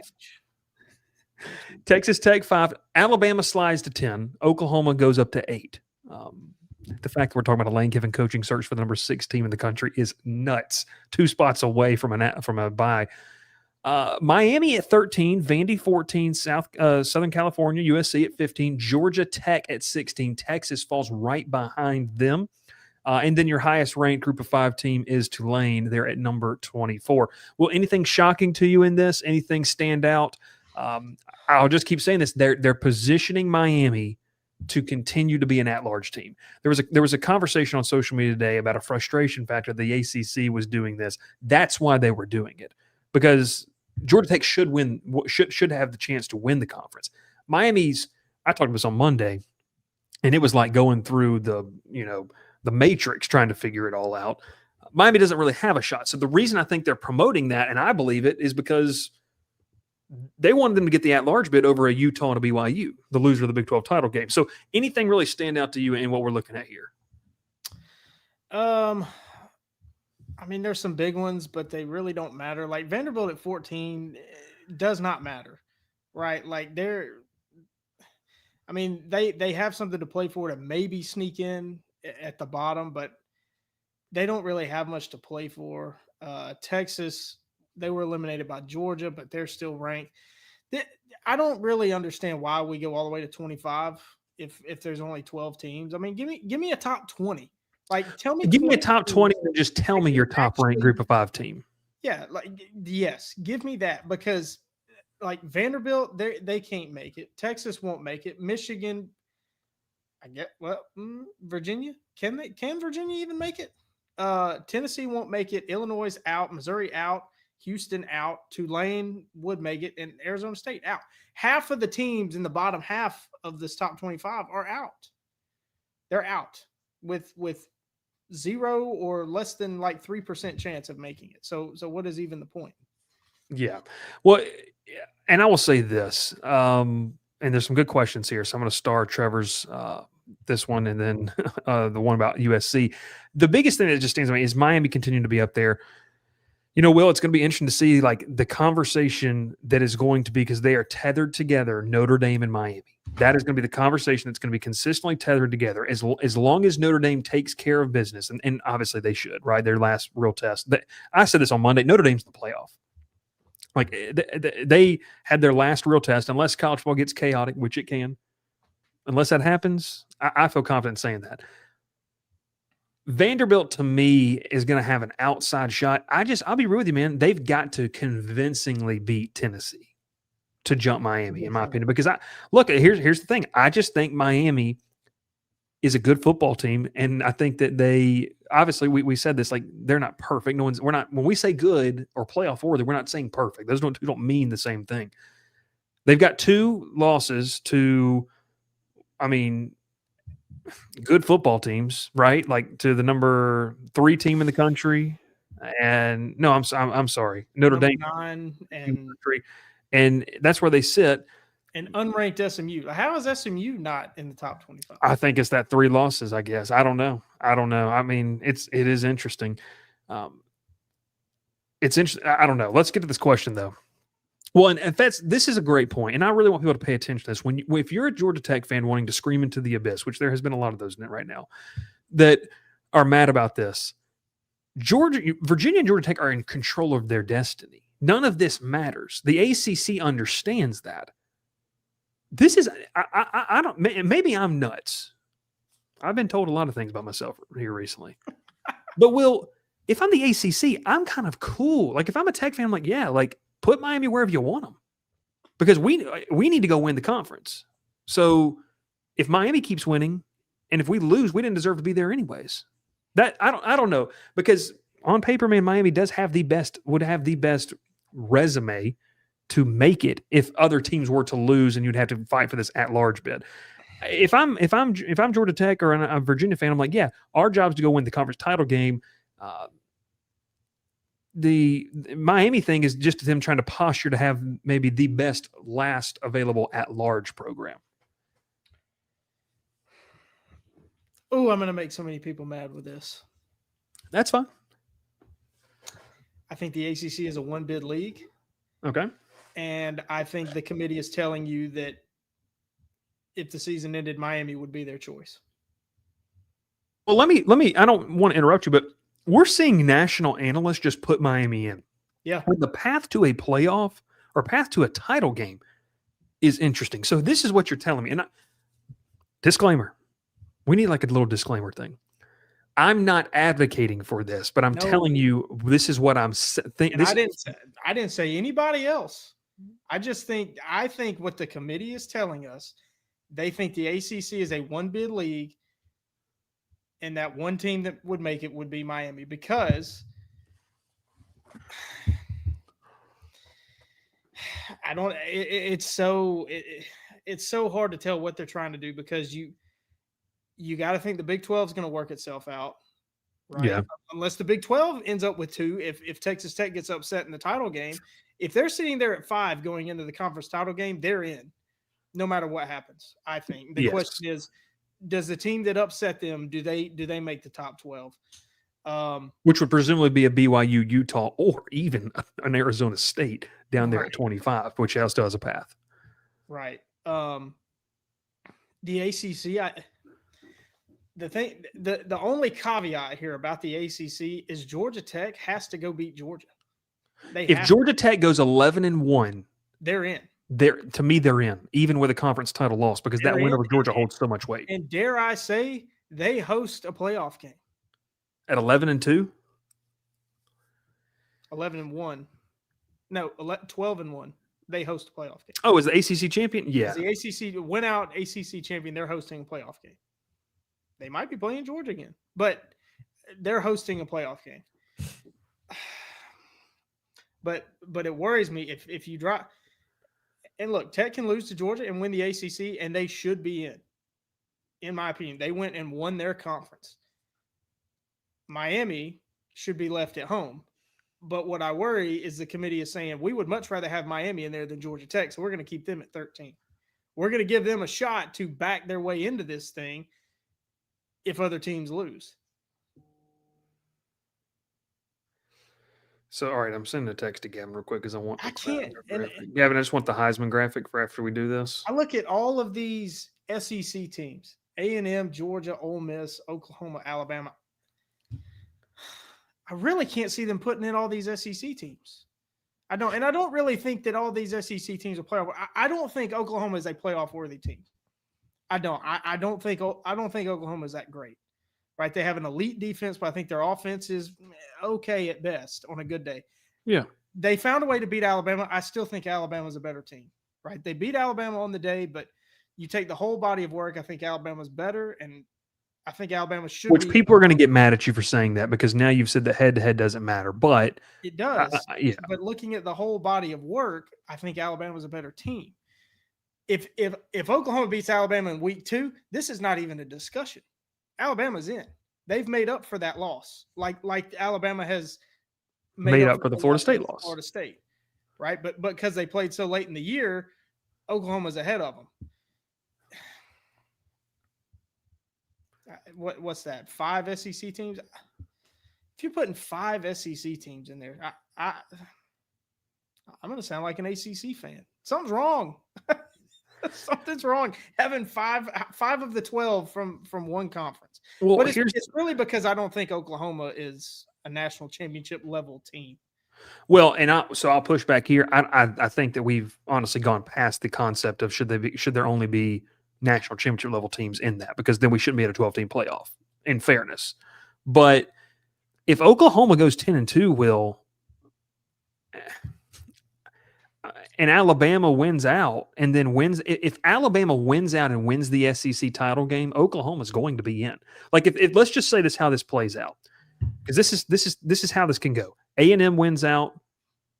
Texas Tech 5. Alabama slides to 10. Oklahoma goes up to 8. The fact that we're talking about a Lane Kiffin coaching search for the number 6 team in the country is nuts. 2 spots away from a bye. Miami at 13, Vandy 14, Southern California, USC at 15, Georgia Tech at 16. Texas falls right behind them. And then your highest ranked group of 5 team is Tulane. They're at number 24. Will anything shocking to you in this? Anything stand out? I'll just keep saying this. They're positioning Miami to continue to be an at-large team. There was a conversation on social media today about a frustration factor. The ACC was doing this. That's why they were doing it, because Georgia Tech should have the chance to win the conference. Miami's, I talked about this on Monday, and it was like going through the matrix trying to figure it all out. Miami doesn't really have a shot. So the reason I think they're promoting that, and I believe it, is because they wanted them to get the at-large bid over a Utah and a BYU, the loser of the Big 12 title game. So anything really stand out to you in what we're looking at here? I mean, there's some big ones, but they really don't matter. Like Vanderbilt at 14 does not matter, right? Like they have something to play for to maybe sneak in at the bottom, but they don't really have much to play for. Texas, they were eliminated by Georgia, but they're still ranked. I don't really understand why we go all the way to 25 if there's only 12 teams. I mean, give me a top 20. Like, give me a top 20 and just tell me your top ranked group of 5 team. Yeah, yes, give me that, because like Vanderbilt, they can't make it. Texas won't make it. Michigan, Virginia, can Virginia even make it? Tennessee won't make it. Illinois out. Missouri out. Houston out. Tulane would make it, and Arizona State out. Half of the teams in the bottom half of this top 25 are out. They're out with 0 or less than like 3% chance of making it. So what is even the point? Yeah. Well, and I will say this, and there's some good questions here. So I'm going to star Trevor's this one, and then the one about USC. The biggest thing that just stands out is Miami continuing to be up there. Will, it's going to be interesting to see like the conversation that is going to be, because they are tethered together, Notre Dame and Miami. That is going to be the conversation that's going to be consistently tethered together as long as Notre Dame takes care of business. And obviously they should, right? Their last real test. I said this on Monday. Notre Dame's in the playoff. Like they had their last real test, unless college football gets chaotic, which it can. Unless that happens, I feel confident saying that. Vanderbilt, to me, is going to have an outside shot. I'll be real with you, man. They've got to convincingly beat Tennessee to jump Miami, in my opinion. Because here's the thing. I just think Miami is a good football team, and I think that they obviously we said this, like, they're not perfect. We're not, when we say good or playoff worthy, we're not saying perfect. Those don't mean the same thing. They've got 2 losses to, I mean, good football teams, right? Like to the number 3 team in the country, and no, I'm sorry, Notre Dame 9 and that's where they sit. And unranked SMU. How is SMU not in the top 25? I think it's that 3 losses, I guess. I don't know. I mean, it is interesting. It's interesting. I don't know. Let's get to this question though. Well, and if this is a great point, and I really want people to pay attention to this. If you're a Georgia Tech fan wanting to scream into the abyss, which there has been a lot of those in it right now, that are mad about this, Virginia and Georgia Tech are in control of their destiny. None of this matters. The ACC understands that. This is, I don't, maybe I'm nuts. I've been told a lot of things about myself here recently. But if I'm the ACC, I'm kind of cool. Like if I'm a Tech fan, I'm like, yeah, like put Miami wherever you want them. Because we need to go win the conference. So if Miami keeps winning, and if we lose, we didn't deserve to be there anyways. That I don't know. Because on paper, man, Miami would have the best resume to make it if other teams were to lose and you'd have to fight for this at-large bid. If I'm Georgia Tech or a Virginia fan, I'm like, yeah, our job is to go win the conference title game. The Miami thing is just them trying to posture to have maybe the best last available at-large program. Oh, I'm going to make so many people mad with this. That's fine. I think the ACC is a 1-bid league. Okay. And I think the committee is telling you that if the season ended, Miami would be their choice. Well, let me, I don't want to interrupt you, but we're seeing national analysts just put Miami in. Yeah. When the path to a playoff or path to a title game is interesting. So this is what you're telling me. And disclaimer. We need like a little disclaimer thing. I'm not advocating for this, but I'm telling you this is what I'm thinking. I didn't say anybody else. I think what the committee is telling us, they think the ACC is a 1-bid league, and that one team that would make it would be Miami, because it's so hard to tell what they're trying to do, because you got to think the Big 12 is going to work itself out, right? Yeah. Unless the Big 12 ends up with 2, if Texas Tech gets upset in the title game, if they're sitting there at 5 going into the conference title game, they're in, no matter what happens. I think the question is, does the team that upset them, do they make the top 12? Which would presumably be a BYU, Utah, or even an Arizona State down there at 25, which still has a path. Right. The ACC, the only caveat here about the ACC is Georgia Tech has to go beat Georgia. If Georgia Tech goes 11-1, they're in. To me, they're in, even with a conference title loss, because that win over Georgia holds so much weight. And dare I say, they host a playoff game at 11-2, 11-1. No, 12-1. They host a playoff game. Oh, is the ACC champion? Yeah, as the ACC went out ACC champion. They're hosting a playoff game. They might be playing Georgia again, but they're hosting a playoff game. But it worries me if you drop. And look, Tech can lose to Georgia and win the ACC, and they should be in. In my opinion, they went and won their conference. Miami should be left at home. But what I worry is the committee is saying we would much rather have Miami in there than Georgia Tech, so we're going to keep them at 13. We're going to give them a shot to back their way into this thing if other teams lose. So, all right, I'm sending a text to Gavin real quick because I want the I can't. And graphic. Gavin, I just want the Heisman graphic for after we do this. I look at all of these SEC teams: A&M, Georgia, Ole Miss, Oklahoma, Alabama. I really can't see them putting in all these SEC teams. I don't really think that all these SEC teams are playoff. I don't think Oklahoma is a playoff worthy team. I don't think Oklahoma is that great. Right? They have an elite defense, but I think their offense is okay at best on a good day. Yeah. They found a way to beat Alabama. I still think Alabama's a better team. Right? They beat Alabama on the day, but you take the whole body of work, I think Alabama's better, and I think Alabama should Which be. people are going to get mad at you for saying that because now you've said that head-to-head doesn't matter. But it does. Yeah. But looking at the whole body of work, I think Alabama's a better team. If Oklahoma beats Alabama in week 2, this is not even a discussion. Alabama's in. They've made up for that loss, like Alabama has made up for the Florida State loss. Florida State, right? But because they played so late in the year, Oklahoma's ahead of them. What's that? 5 SEC teams? If you're putting 5 SEC teams in there, I'm going to sound like an ACC fan. Something's wrong. Something's wrong having five of the 12 from one conference. Well, but it's really because I don't think Oklahoma is a national championship level team. Well, and I'll push back here. I think that we've honestly gone past the concept of should there only be national championship level teams in that, because then we shouldn't be at a 12-team playoff, in fairness. But if Oklahoma goes 10-2, Will, and Alabama wins out and then wins, if Alabama wins out and wins the SEC title game, Oklahoma's going to be in. Like if let's just say this how this plays out, because this is how this can go. A&M wins out,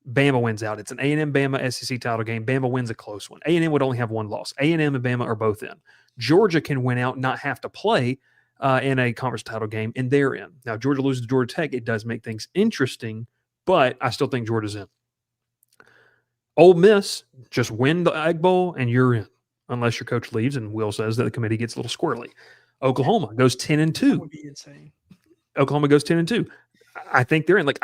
Bama wins out. It's an A&M Bama SEC title game. Bama wins a close one. A&M would only have one loss. A&M and Bama are both in. Georgia can win out, not have to play in a conference title game, and they're in. Now Georgia loses to Georgia Tech. It does make things interesting, but I still think Georgia's in. Ole Miss, just win the Egg Bowl and you're in, unless your coach leaves and Will says that the committee gets a little squirrely. Oklahoma goes 10-2. That would be insane. Oklahoma goes 10-2. I think they're in. Like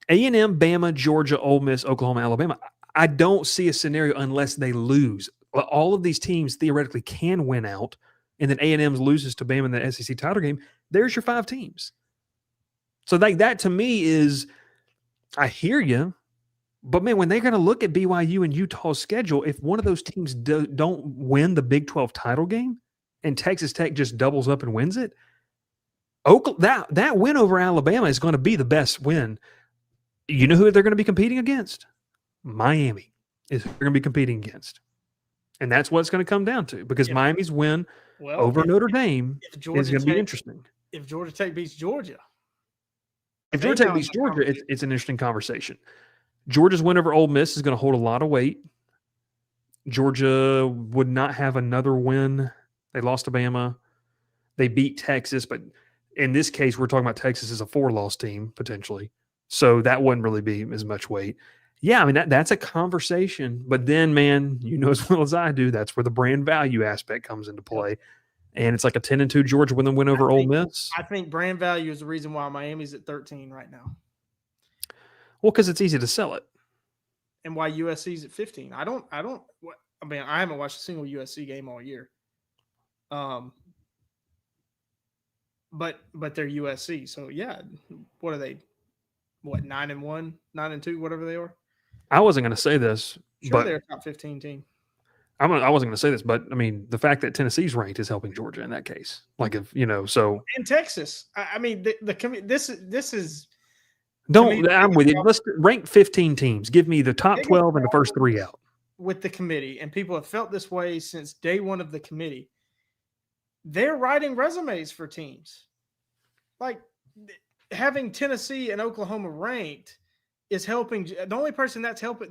A&M, Bama, Georgia, Ole Miss, Oklahoma, Alabama. I don't see a scenario unless they lose. All of these teams theoretically can win out, and then A&M loses to Bama in the SEC title game. There's your 5 teams. So that to me is, I hear you. But, man, when they're going to look at BYU and Utah's schedule, if one of those teams don't win the Big 12 title game and Texas Tech just doubles up and wins it, that win over Alabama is going to be the best win. You know who they're going to be competing against? Miami is who they're going to be competing against. And that's what it's going to come down to, because Miami's win over Notre Dame is going to be interesting. If Georgia Tech beats Georgia. If Georgia Tech beats Georgia, it's an interesting conversation. Georgia's win over Ole Miss is going to hold a lot of weight. Georgia would not have another win. They lost to Bama. They beat Texas, but in this case, we're talking about Texas as a 4-loss team, potentially. So that wouldn't really be as much weight. Yeah, I mean, that's a conversation. But then, man, you know as well as I do, that's where the brand value aspect comes into play. And it's like a 10-2 Georgia win over Ole Miss. I think brand value is the reason why Miami's at 13 right now. Well, because it's easy to sell it. And why USC's at 15. I haven't watched a single USC game all year. But they're USC. So yeah, what are they? 9-1, 9-2, whatever they are? I wasn't going to say this, but they're a top 15 team. I wasn't going to say this, but I mean, the fact that Tennessee's ranked is helping Georgia in that case. Like, if so. And Texas. I mean, this is. I'm with you. Let's rank 15 teams. Give me the top 12 and the first 3 out. With the committee, and people have felt this way since day one of the committee. They're writing resumes for teams. Like, having Tennessee and Oklahoma ranked is helping. The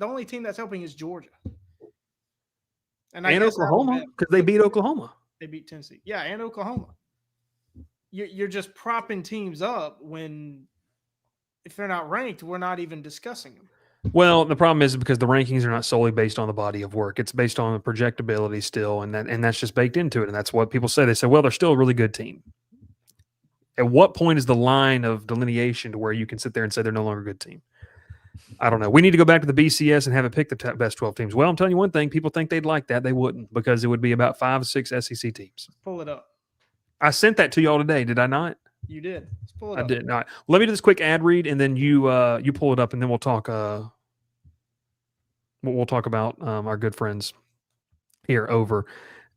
only team that's helping is Georgia. And Oklahoma, because they beat Oklahoma. They beat Tennessee. Yeah, and Oklahoma. You're just propping teams up when, if they're not ranked, we're not even discussing them. Well, the problem is because the rankings are not solely based on the body of work. It's based on the projectability still, and that's just baked into it. And that's what people say. They say, well, they're still a really good team. At what point is the line of delineation to where you can sit there and say they're no longer a good team? I don't know. We need to go back to the BCS and have it pick the best 12 teams. Well, I'm telling you one thing. People think they'd like that. They wouldn't, because it would be about 5 or 6 SEC teams. Pull it up. I sent that to y'all today. Did I not? You did. Let's pull it I up. did not. Let me do this quick ad read, and then you pull it up, and then we'll talk. We'll talk about our good friends here over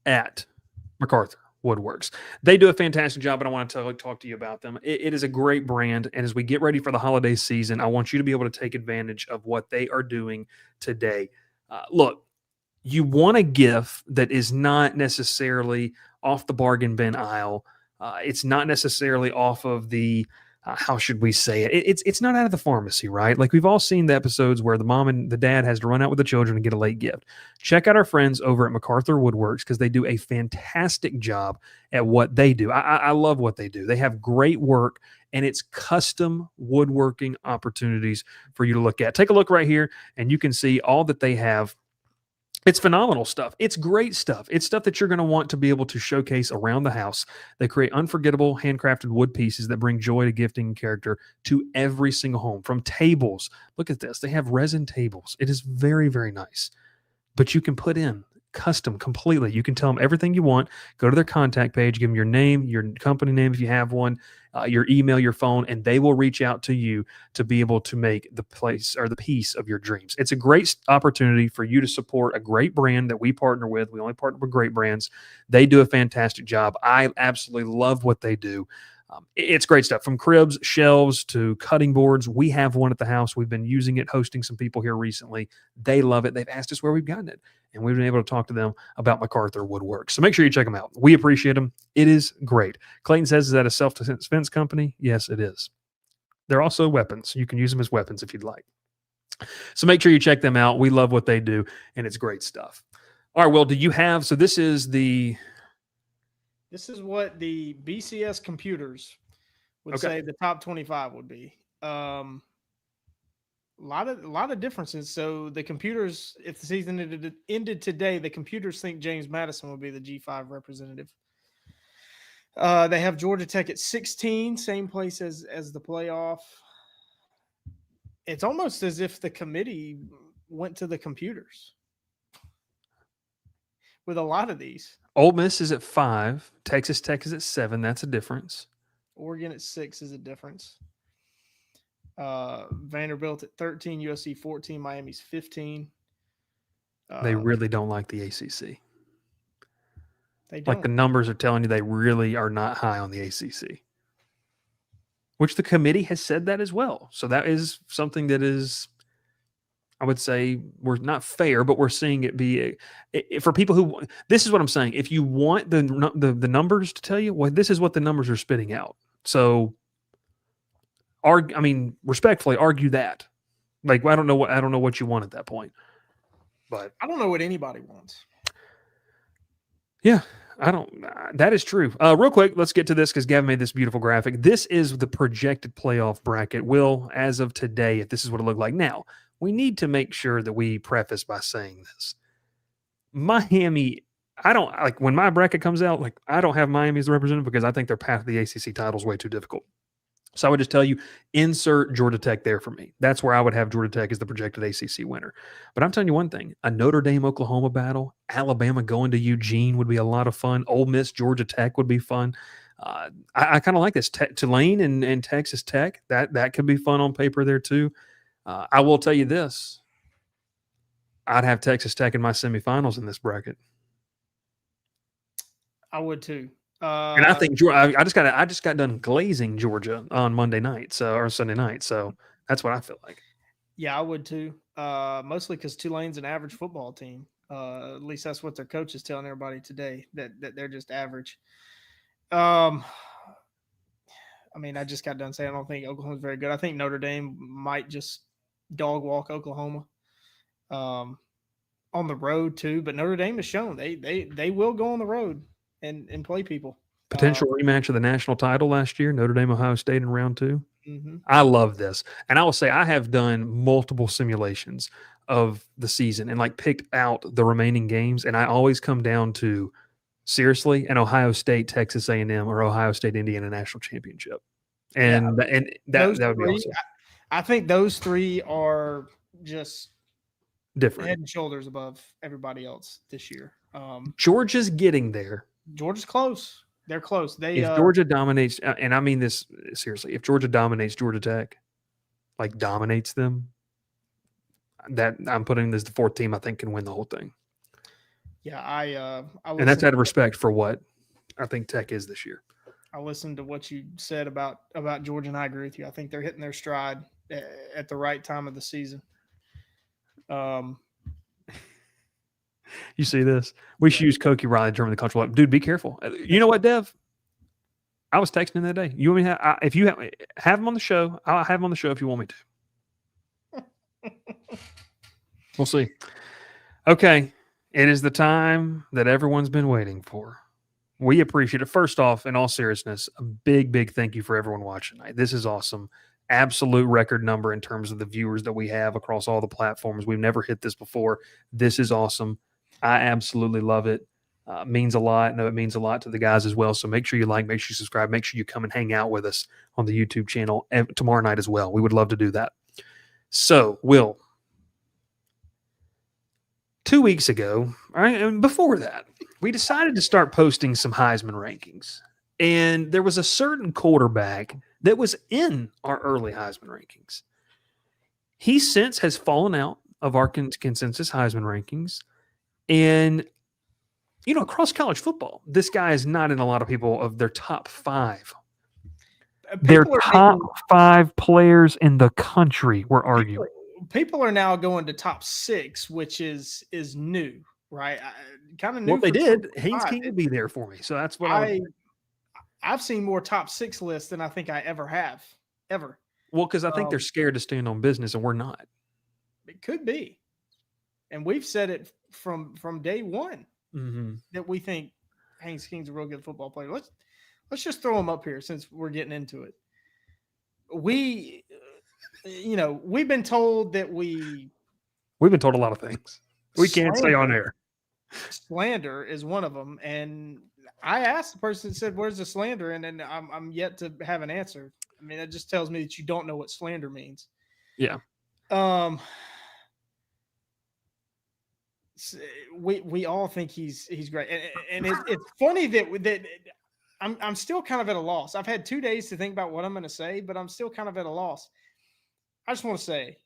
at MacArthur Woodworks. They do a fantastic job, and I want to talk to you about them. It is a great brand, and as we get ready for the holiday season, I want you to be able to take advantage of what they are doing today. Look, you want a gift that is not necessarily off the bargain bin aisle. It's not necessarily off of the how should we say it? It's not out of the pharmacy, right? Like, we've all seen the episodes where the mom and the dad has to run out with the children and get a late gift. Check out our friends over at MacArthur Woodworks, because they do a fantastic job at what they do. I love what they do. They have great work, and it's custom woodworking opportunities for you to look at. Take a look right here, and you can see all that they have. It's phenomenal stuff. It's great stuff. It's stuff that you're going to want to be able to showcase around the house. They create unforgettable handcrafted wood pieces that bring joy to gifting and character to every single home. From tables, look at this. They have resin tables. It is very, very nice. But you can put in custom completely. You can tell them everything you want. Go to their contact page, give them your name, your company name if you have one, your email, your phone, and they will reach out to you to be able to make the place or the piece of your dreams. It's a great opportunity for you to support a great brand that we partner with. We only partner with great brands. They do a fantastic job. I absolutely love what they do. It's great stuff, from cribs, shelves, to cutting boards. We have one at the house. We've been using it, hosting some people here recently. They love it. They've asked us where we've gotten it, and we've been able to talk to them about MacArthur Woodworks. So make sure you check them out. We appreciate them. It is great. Clayton says, is that a self-defense company? Yes, it is. They're also weapons. You can use them as weapons if you'd like. So make sure you check them out. We love what they do, and it's great stuff. All right, well, do you have – so this is what the BCS computers would say the top 25 would be. A lot of differences. So the computers, if the season ended today, the computers think James Madison would be the G5 representative. They have Georgia Tech at 16, same place as the playoff. It's almost as if the committee went to the computers with a lot of these. Ole Miss is at 5. Texas Tech is at 7. That's a difference. Oregon at 6 is a difference. Vanderbilt at 13, USC 14, Miami's 15. They really don't like the ACC. They don't. Like, the numbers are telling you they really are not high on the ACC, which the committee has said that as well. So that is something that is, I would say, we're not fair, but we're seeing it be for people who. This is what I'm saying. If you want the numbers to tell you, well, this is what the numbers are spitting out. So, respectfully, argue that. Like, I don't know what you want at that point. But I don't know what anybody wants. Yeah, I don't. That is true. Real quick, let's get to this because Gavin made this beautiful graphic. This is the projected playoff bracket. Will, as of today, if this is what it looked like. Now, we need to make sure that we preface by saying this. Miami, I don't like when my bracket comes out. Like, I don't have Miami as the representative because I think their path to the ACC title is way too difficult. So I would just tell you, insert Georgia Tech there for me. That's where I would have Georgia Tech as the projected ACC winner. But I'm telling you one thing, a Notre Dame-Oklahoma battle, Alabama going to Eugene would be a lot of fun. Ole Miss, Georgia Tech would be fun. I kind of like this. Tulane and Texas Tech, that could be fun on paper there too. I will tell you this. I'd have Texas Tech in my semifinals in this bracket. I would too. And I think I just got done glazing Georgia on Monday night, or Sunday night. So that's what I feel like. Yeah, I would too. Mostly because Tulane's an average football team. At least that's what their coach is telling everybody today, that they're just average. I just got done saying I don't think Oklahoma's very good. I think Notre Dame might just dog walk Oklahoma on the road too. But Notre Dame has shown they will go on the road and play people. Potential rematch of the national title last year, Notre Dame, Ohio State in round 2. Mm-hmm. I love this. And I will say I have done multiple simulations of the season and picked out the remaining games. And I always come down to seriously, an Ohio State, Texas A&M, or Ohio State, Indiana national championship, and that would be three, awesome. I think those three are just Different. head and shoulders above everybody else this year. Georgia's getting there. Georgia's close. They're close. They If Georgia dominates, and I mean this seriously, if Georgia dominates Georgia Tech, like dominates them, that I'm putting this the fourth team I think can win the whole thing. Yeah, I and that's out of respect for what I think Tech is this year. I listened to what you said about Georgia, and I agree with you. I think they're hitting their stride at the right time of the season. You see this? We should use Koki Riley during the cultural. Dude, be careful. You know what, Dev? I was texting him that day. You want me to if you have him on the show, I'll have him on the show if you want me to. We'll see. Okay. It is the time that everyone's been waiting for. We appreciate it. First off, in all seriousness, a big, big thank you for everyone watching tonight. This is awesome. Absolute record number in terms of the viewers that we have across all the platforms. We've never hit this before. This is awesome. I absolutely love it. Means a lot. No, it means a lot to the guys as well. So make sure you like, make sure you subscribe, make sure you come and hang out with us on the YouTube channel tomorrow night as well. We would love to do that. So, Will, 2 weeks ago, right, and before that, we decided to start posting some Heisman rankings. And there was a certain quarterback that was in our early Heisman rankings. He since has fallen out of our consensus Heisman rankings. And, you know, across college football, this guy is not in a lot of people of their top five. Their top five players in the country were arguing. People are now going to top six, which is new, right? Kind of new. Well, they did. Haynes King would be there for me. So that's what I've seen more top six lists than I think I ever have. Ever. Well, because I think they're scared to stand on business, and we're not. It could be. And we've said it from day one that we think Haynes King's a real good football player. Let's just throw him up here since we're getting into it. We've been told that we've been told a lot of things. We can't stay on air. Slander is one of them, and I asked the person that said, "Where's the slander?" And I'm yet to have an answer. I mean, that just tells me that you don't know what slander means. Yeah. We all think he's great, and it's funny that I'm still kind of at a loss. I've had 2 days to think about what I'm going to say, but I'm still kind of at a loss. I just want to say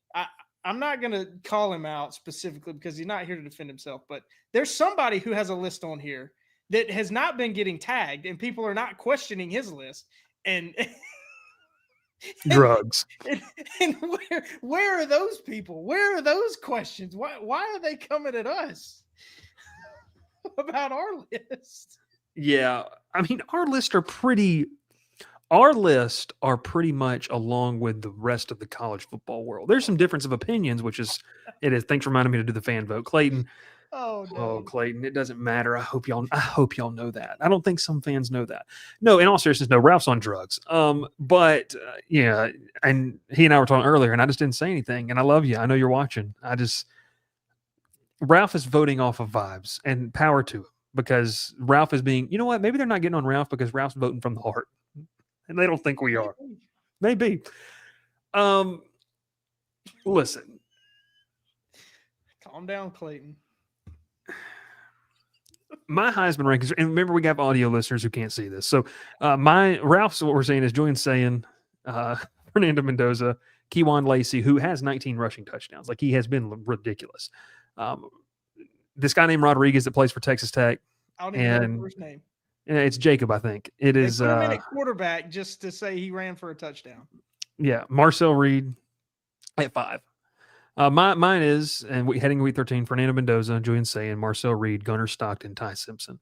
I'm not going to call him out specifically because he's not here to defend himself, but there's somebody who has a list on here that has not been getting tagged, and people are not questioning his list. And drugs. And where are those people? Where are those questions? Why are they coming at us about our list? Yeah, I mean, our lists are pretty much along with the rest of the college football world. There's some difference of opinions, which is it is. Thanks for reminding me to do the fan vote, Clayton. Oh, no. Oh, Clayton, it doesn't matter. I hope y'all know that. I don't think some fans know that. No, in all seriousness, no, Ralph's on drugs. But yeah, and he and I were talking earlier, and I just didn't say anything. And I love you. I know you're watching. Ralph is voting off of vibes, and power to him, because Ralph is being, you know what? Maybe they're not getting on Ralph because Ralph's voting from the heart, and they don't think we are. Maybe. Listen. Calm down, Clayton. My Heisman rankings, and remember, we got audio listeners who can't see this. So Ralph's, what we're saying is Julian saying Fernando Mendoza, Kewan Lacey, who has 19 rushing touchdowns. Like, he has been ridiculous. This guy named Rodriguez that plays for Texas Tech. I don't even know his first name. It's Jacob, I think. It is. They put him in at quarterback just to say he ran for a touchdown. Yeah, Marcel Reed at 5. Mine is, and heading week 13, Fernando Mendoza, Julian Sayin, Marcel Reed, Gunnar Stockton, Ty Simpson.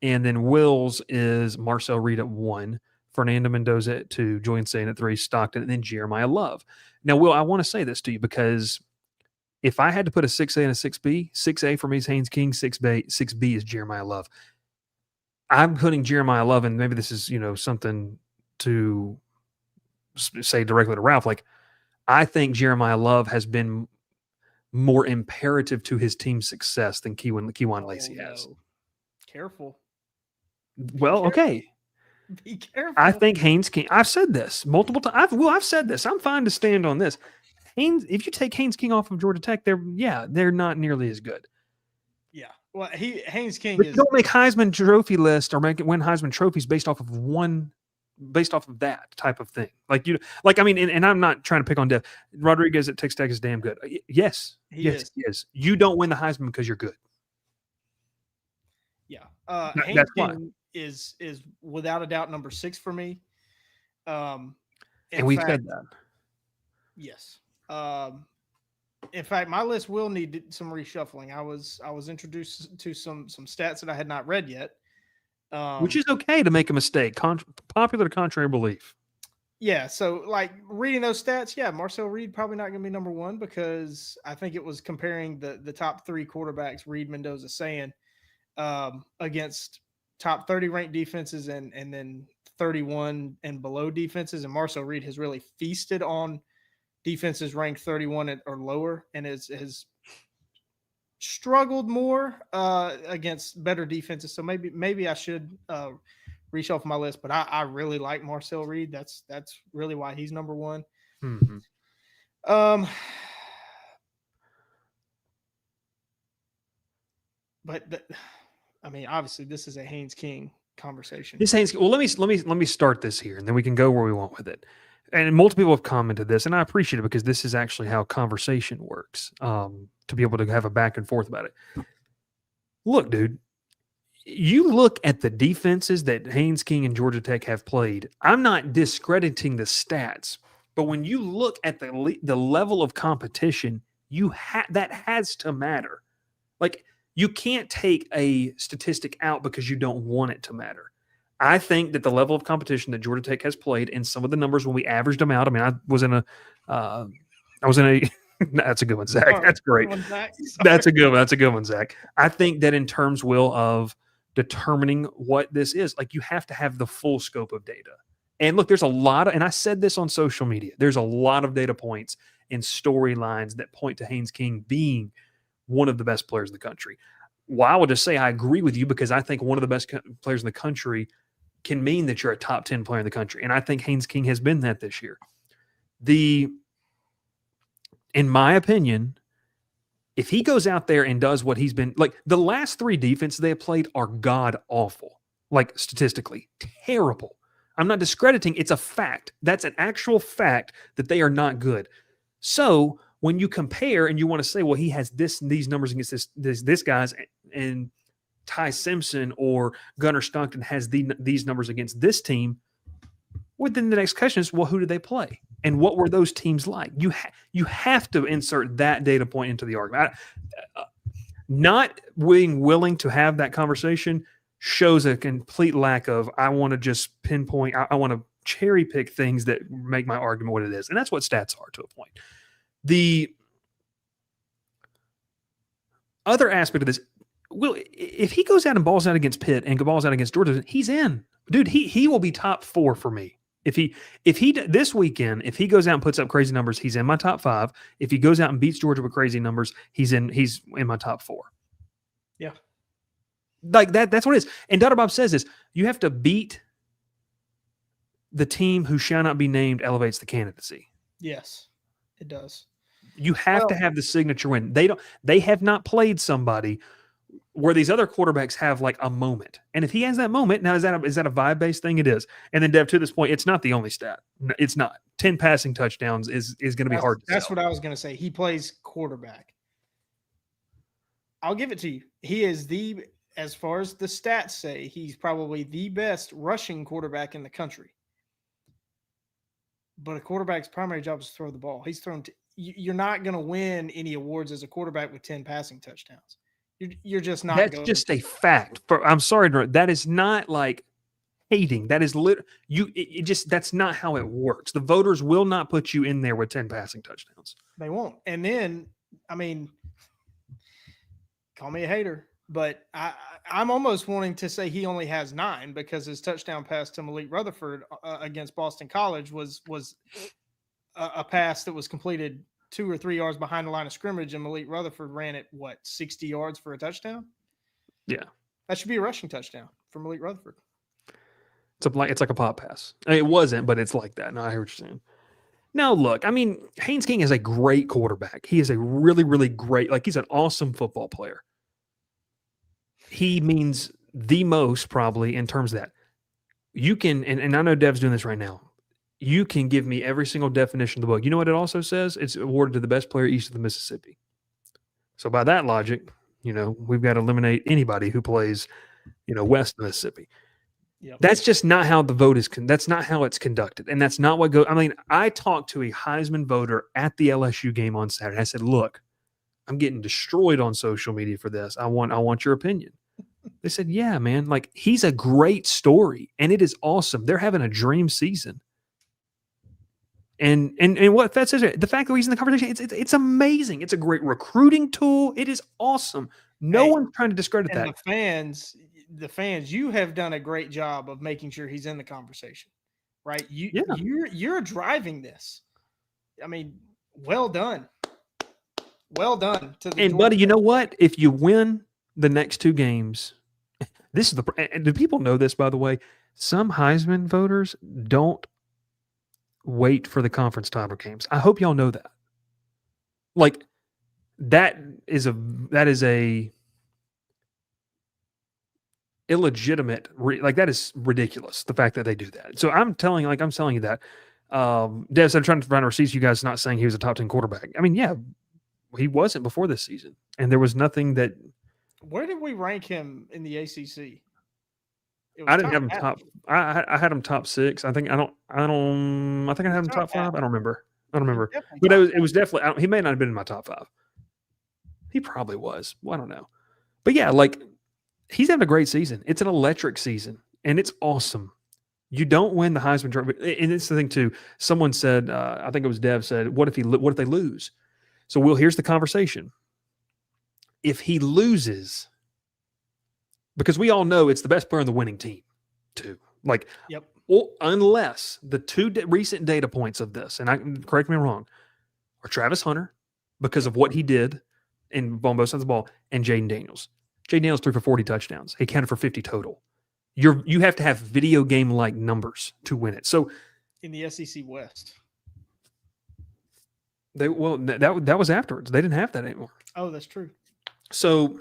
And then Will's is Marcel Reed at 1, Fernando Mendoza at 2, Julian Sayin at 3, Stockton, and then Jeremiah Love. Now, Will, I want to say this to you, because if I had to put a 6A and a 6B, 6A for me is Haynes King, 6B is Jeremiah Love. I'm putting Jeremiah Love, and maybe this is, something to say directly to Ralph, like, I think Jeremiah Love has been more imperative to his team's success than Kewan Lacey has. Careful. Well, okay. Be careful. I think Haynes King. I've said this multiple times. I've said this. I'm fine to stand on this. Haynes, if you take Haynes King off of Georgia Tech, they're not nearly as good. Yeah. Well, Haynes King But you is don't make Heisman Trophy list or win Heisman trophies based off of that type of thing. I mean, and I'm not trying to pick on Dev. Rodriguez at Texas Tech is damn good. Yes, he yes, is. yes. You don't win the Heisman because you're good. Yeah. That's Haynes why. King is without a doubt number 6 for me. And In we've fact, said that. yes. In fact, my list will need some reshuffling. I was introduced to some stats that I had not read yet. Which is okay to make a mistake. Popular to contrary belief. Yeah, so like reading those stats, yeah, Marcel Reed probably not going to be number 1 because I think it was comparing the top 3 quarterbacks Reed, Mendoza, saying against top 30 ranked defenses and then 31 and below defenses, and Marcel Reed has really feasted on defenses ranked 31 or lower, and has struggled more against better defenses. So maybe I should reshuffle my list, but I really like Marcel Reed. That's really why he's number 1. Mm-hmm. But I mean, obviously, this is a Haynes King conversation. Well, let me start this here, and then we can go where we want with it. And multiple people have commented this, and I appreciate it because this is actually how conversation works. To be able to have a back and forth about it. Look, dude, you look at the defenses that Haynes King and Georgia Tech have played. I'm not discrediting the stats, but when you look at the level of competition, that has to matter. Like, you can't take a statistic out because you don't want it to matter. I think that the level of competition that Georgia Tech has played, and some of the numbers when we averaged them out. I mean, I was in a. That's a good one, Zach. That's great. That's a good one. That's a good one, Zach. I think that in terms, Will, of determining what this is, like, you have to have the full scope of data. And look, there's a lot of, and I said this on social media, there's a lot of data points and storylines that point to Haynes King being one of the best players in the country. Well, I will just say I agree with you because I think one of the best players in the country can mean that you're a top 10 player in the country. And I think Haynes King has been that this year. In my opinion, if he goes out there and does what he's been, like, the last 3 defenses they have played are god awful, like, statistically terrible. I'm not discrediting. It's a fact. That's an actual fact that they are not good. So when you compare and you want to say, well, he has these numbers against this guys, and Ty Simpson or Gunnar Stockton has these numbers against this team, well, then the next question is, well, who did they play? And what were those teams like? You have to insert that data point into the argument. Not being willing to have that conversation shows a complete lack of, I want to just pinpoint, I want to cherry pick things that make my argument what it is. And that's what stats are to a point. The other aspect of this, Will, if he goes out and balls out against Pitt and balls out against Georgia, he's in. Dude, he will be top 4 for me. If he this weekend, if he goes out and puts up crazy numbers, he's in my top 5. If he goes out and beats Georgia with crazy numbers, he's in my top 4. Yeah. Like that's what it is. And Dr. Bob says this, you have to beat the team who shall not be named elevates the candidacy. Yes, it does. You have to have the signature win. They have not played somebody where these other quarterbacks have like a moment. And if he has that moment, now is that a vibe-based thing? It is. And then, Dev, to this point, it's not the only stat. It's not. 10 passing touchdowns is going to be hard to That's sell. what I was going to say. He plays quarterback. I'll give it to you. He is as far as the stats say, he's probably the best rushing quarterback in the country. But a quarterback's primary job is to throw the ball. You're not going to win any awards as a quarterback with 10 passing touchdowns. You're just not. That's just a fact. I'm sorry, that is not like hating. That is that's not how it works. The voters will not put you in there with 10 passing touchdowns. They won't. And then, I mean, call me a hater, but I'm almost wanting to say he only has 9 because his touchdown pass to Malik Rutherford against Boston College was a pass that was completed 2 or 3 yards behind the line of scrimmage, and Malik Rutherford ran it 60 yards for a touchdown. Yeah. That should be a rushing touchdown from Malik Rutherford. It's like a pop pass. I mean, it wasn't, but it's like that. No, I hear what you're saying. Now, look, I mean, Haynes King is a great quarterback. He is a really, really great, like, he's an awesome football player. He means the most probably in terms of that. You can, and I know Dev's doing this right now. You can give me every single definition of the book. You know what it also says? It's awarded to the best player east of the Mississippi. So by that logic, we've got to eliminate anybody who plays, west of Mississippi. Yep. That's just not how the vote is. That's not how it's conducted, and that's not what goes. I mean, I talked to a Heisman voter at the LSU game on Saturday. I said, "Look, I'm getting destroyed on social media for this. I want your opinion." They said, "Yeah, man. Like, he's a great story, and it is awesome. They're having a dream season." And what that says, the fact that he's in the conversation, it's amazing. It's a great recruiting tool. It is awesome. No one's trying to discredit that. The fans, you have done a great job of making sure he's in the conversation, right? You're driving this. I mean, well done. Well done to the. And buddy, you know what? If you win the next two games, this is and do people know this, by the way? Some Heisman voters don't wait for the conference title games. I hope y'all know that. Like, that is a illegitimate, that is ridiculous, the fact that they do that. So I'm telling you that. Dev said, I'm trying to find receipts. You guys not saying he was a top 10 quarterback. I mean, yeah, he wasn't before this season, and there was nothing that. Where did we rank him in the ACC? I didn't have him top. I had him top 6. I think I had him top 5. I don't remember. But it was definitely. He may not have been in my top 5. He probably was. Well, I don't know. But yeah, like, he's having a great season. It's an electric season, and it's awesome. You don't win the Heisman Trophy, and it's the thing too. Someone said, I think it was Dev said, "What if they lose?" So, here's the conversation. If he loses, because we all know it's the best player on the winning team, too. Like, yep. Well, unless the two recent data points of this, and correct me wrong, are Travis Hunter because of what he did on both sides of the ball, and Jaden Daniels. Jaden Daniels threw for 40 touchdowns. He counted for 50 total. You have to have video game like numbers to win it. So in the SEC West, that was afterwards. They didn't have that anymore. Oh, that's true. So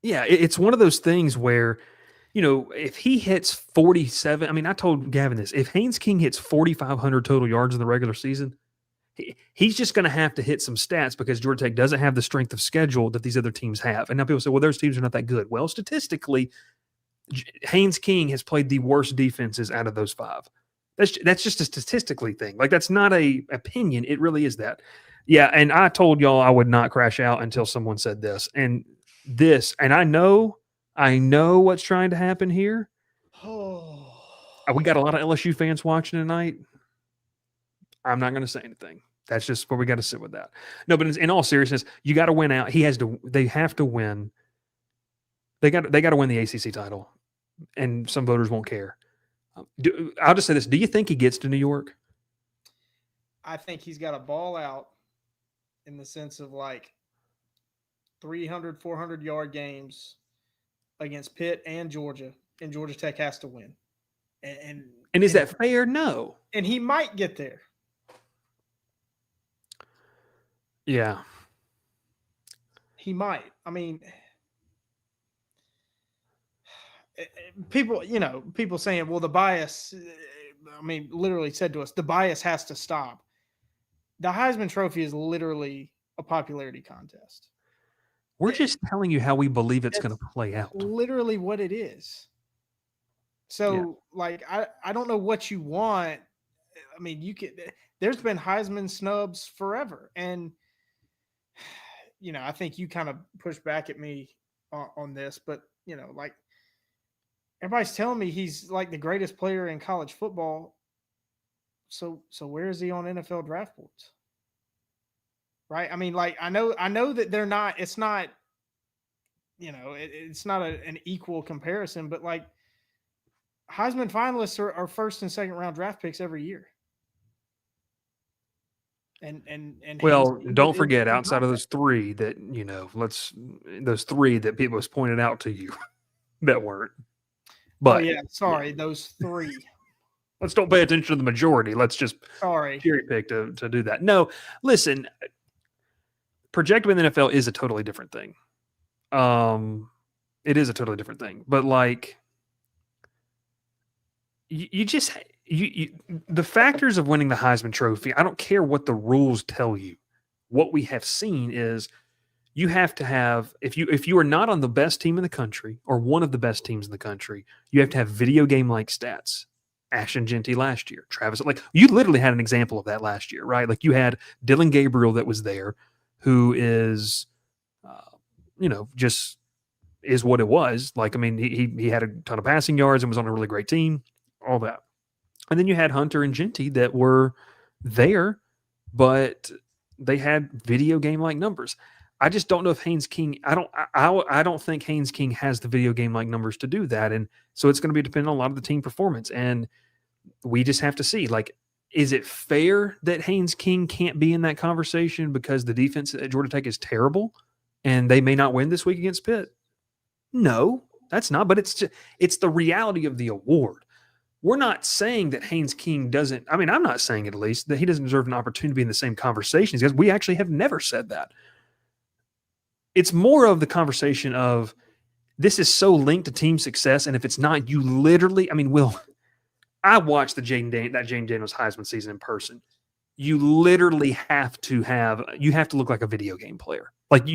yeah, it's one of those things where, if he hits 47, I mean, I told Gavin this. If Haynes King hits 4,500 total yards in the regular season, he's just going to have to hit some stats because Georgia Tech doesn't have the strength of schedule that these other teams have. And now people say, well, those teams are not that good. Well, statistically, Haynes King has played the worst defenses out of those 5. That's just a statistically thing. Like, that's not a opinion. It really is that. Yeah, and I told y'all I would not crash out until someone said this. And I know what's trying to happen here. Oh. We got a lot of LSU fans watching tonight. I'm not going to say anything. That's just where we got to sit with that. No, but in all seriousness, you got to win out. They have to win. They got to win the ACC title, and some voters won't care. I'll just say this. Do you think he gets to New York? I think he's got a ball out in the sense of like 300, 400-yard games against Pitt and Georgia, and Georgia Tech has to win. And is that fair? No. And he might get there. Yeah. He might. I mean, people saying, well, the bias, literally said to us, the bias has to stop. The Heisman Trophy is literally a popularity contest. We're just telling you how we believe it's going to play out. Literally what it is. So, I don't know what you want. I mean, there's been Heisman snubs forever. And, I think you kind of pushed back at me on this, but, everybody's telling me he's like the greatest player in college football. So where is he on NFL draft boards? Right? I mean, like, I know that they're not, it's not, it's not an equal comparison, but like Heisman finalists are first and second round draft picks every year. And well, don't forget, outside of those 3 that, those 3 that people has pointed out to you. that weren't. Oh But yeah, sorry, those 3. let's don't pay attention to the majority. Let's just Sorry. cherry pick to do that. No, listen, projecting in the NFL is a totally different thing. It is a totally different thing. But like, you just the factors of winning the Heisman Trophy. I don't care what the rules tell you. What we have seen is you have to have if you are not on the best team in the country or one of the best teams in the country, you have to have video game like stats. Ashton Genty last year, Travis, like you literally had an example of that last year, right? Like you had Dylan Gabriel that was there, who is, just is what it was. Like, I mean, he had a ton of passing yards and was on a really great team, all that. And then you had Hunter and Genty that were there, but they had video game like numbers. I just don't know if Haynes King. I don't think Haynes King has the video game like numbers to do that, and so it's going to be dependent on a lot of the team performance. And we just have to see. Like, is it fair that Haynes King can't be in that conversation because the defense at Georgia Tech is terrible, and they may not win this week against Pitt? No, that's not. But it's the reality of the award. We're not saying that Haynes King doesn't. I mean, I'm not saying at least that he doesn't deserve an opportunity to be in the same conversations because we actually have never said that. It's more of the conversation of this is so linked to team success, and if it's not, you literally. I mean, I watched that Jaden Daniels Heisman season in person. You literally have to look like a video game player. Like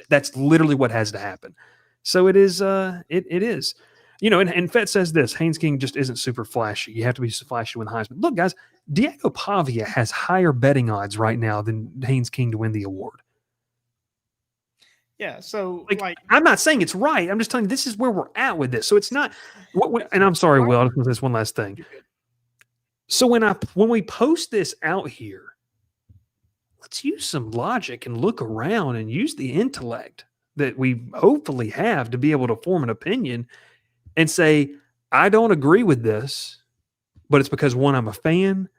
that's literally what has to happen. So it is. It is. And Fett says this: Haynes King just isn't super flashy. You have to be flashy to win the Heisman. Look, guys, Diego Pavia has higher betting odds right now than Haynes King to win the award. Yeah, so like I'm not saying it's right. I'm just telling you this is where we're at with this. So it's not. And I'm sorry, Will. I'll just this one last thing. So when we post this out here, let's use some logic and look around and use the intellect that we hopefully have to be able to form an opinion and say, I don't agree with this, but it's because one, I'm a fan,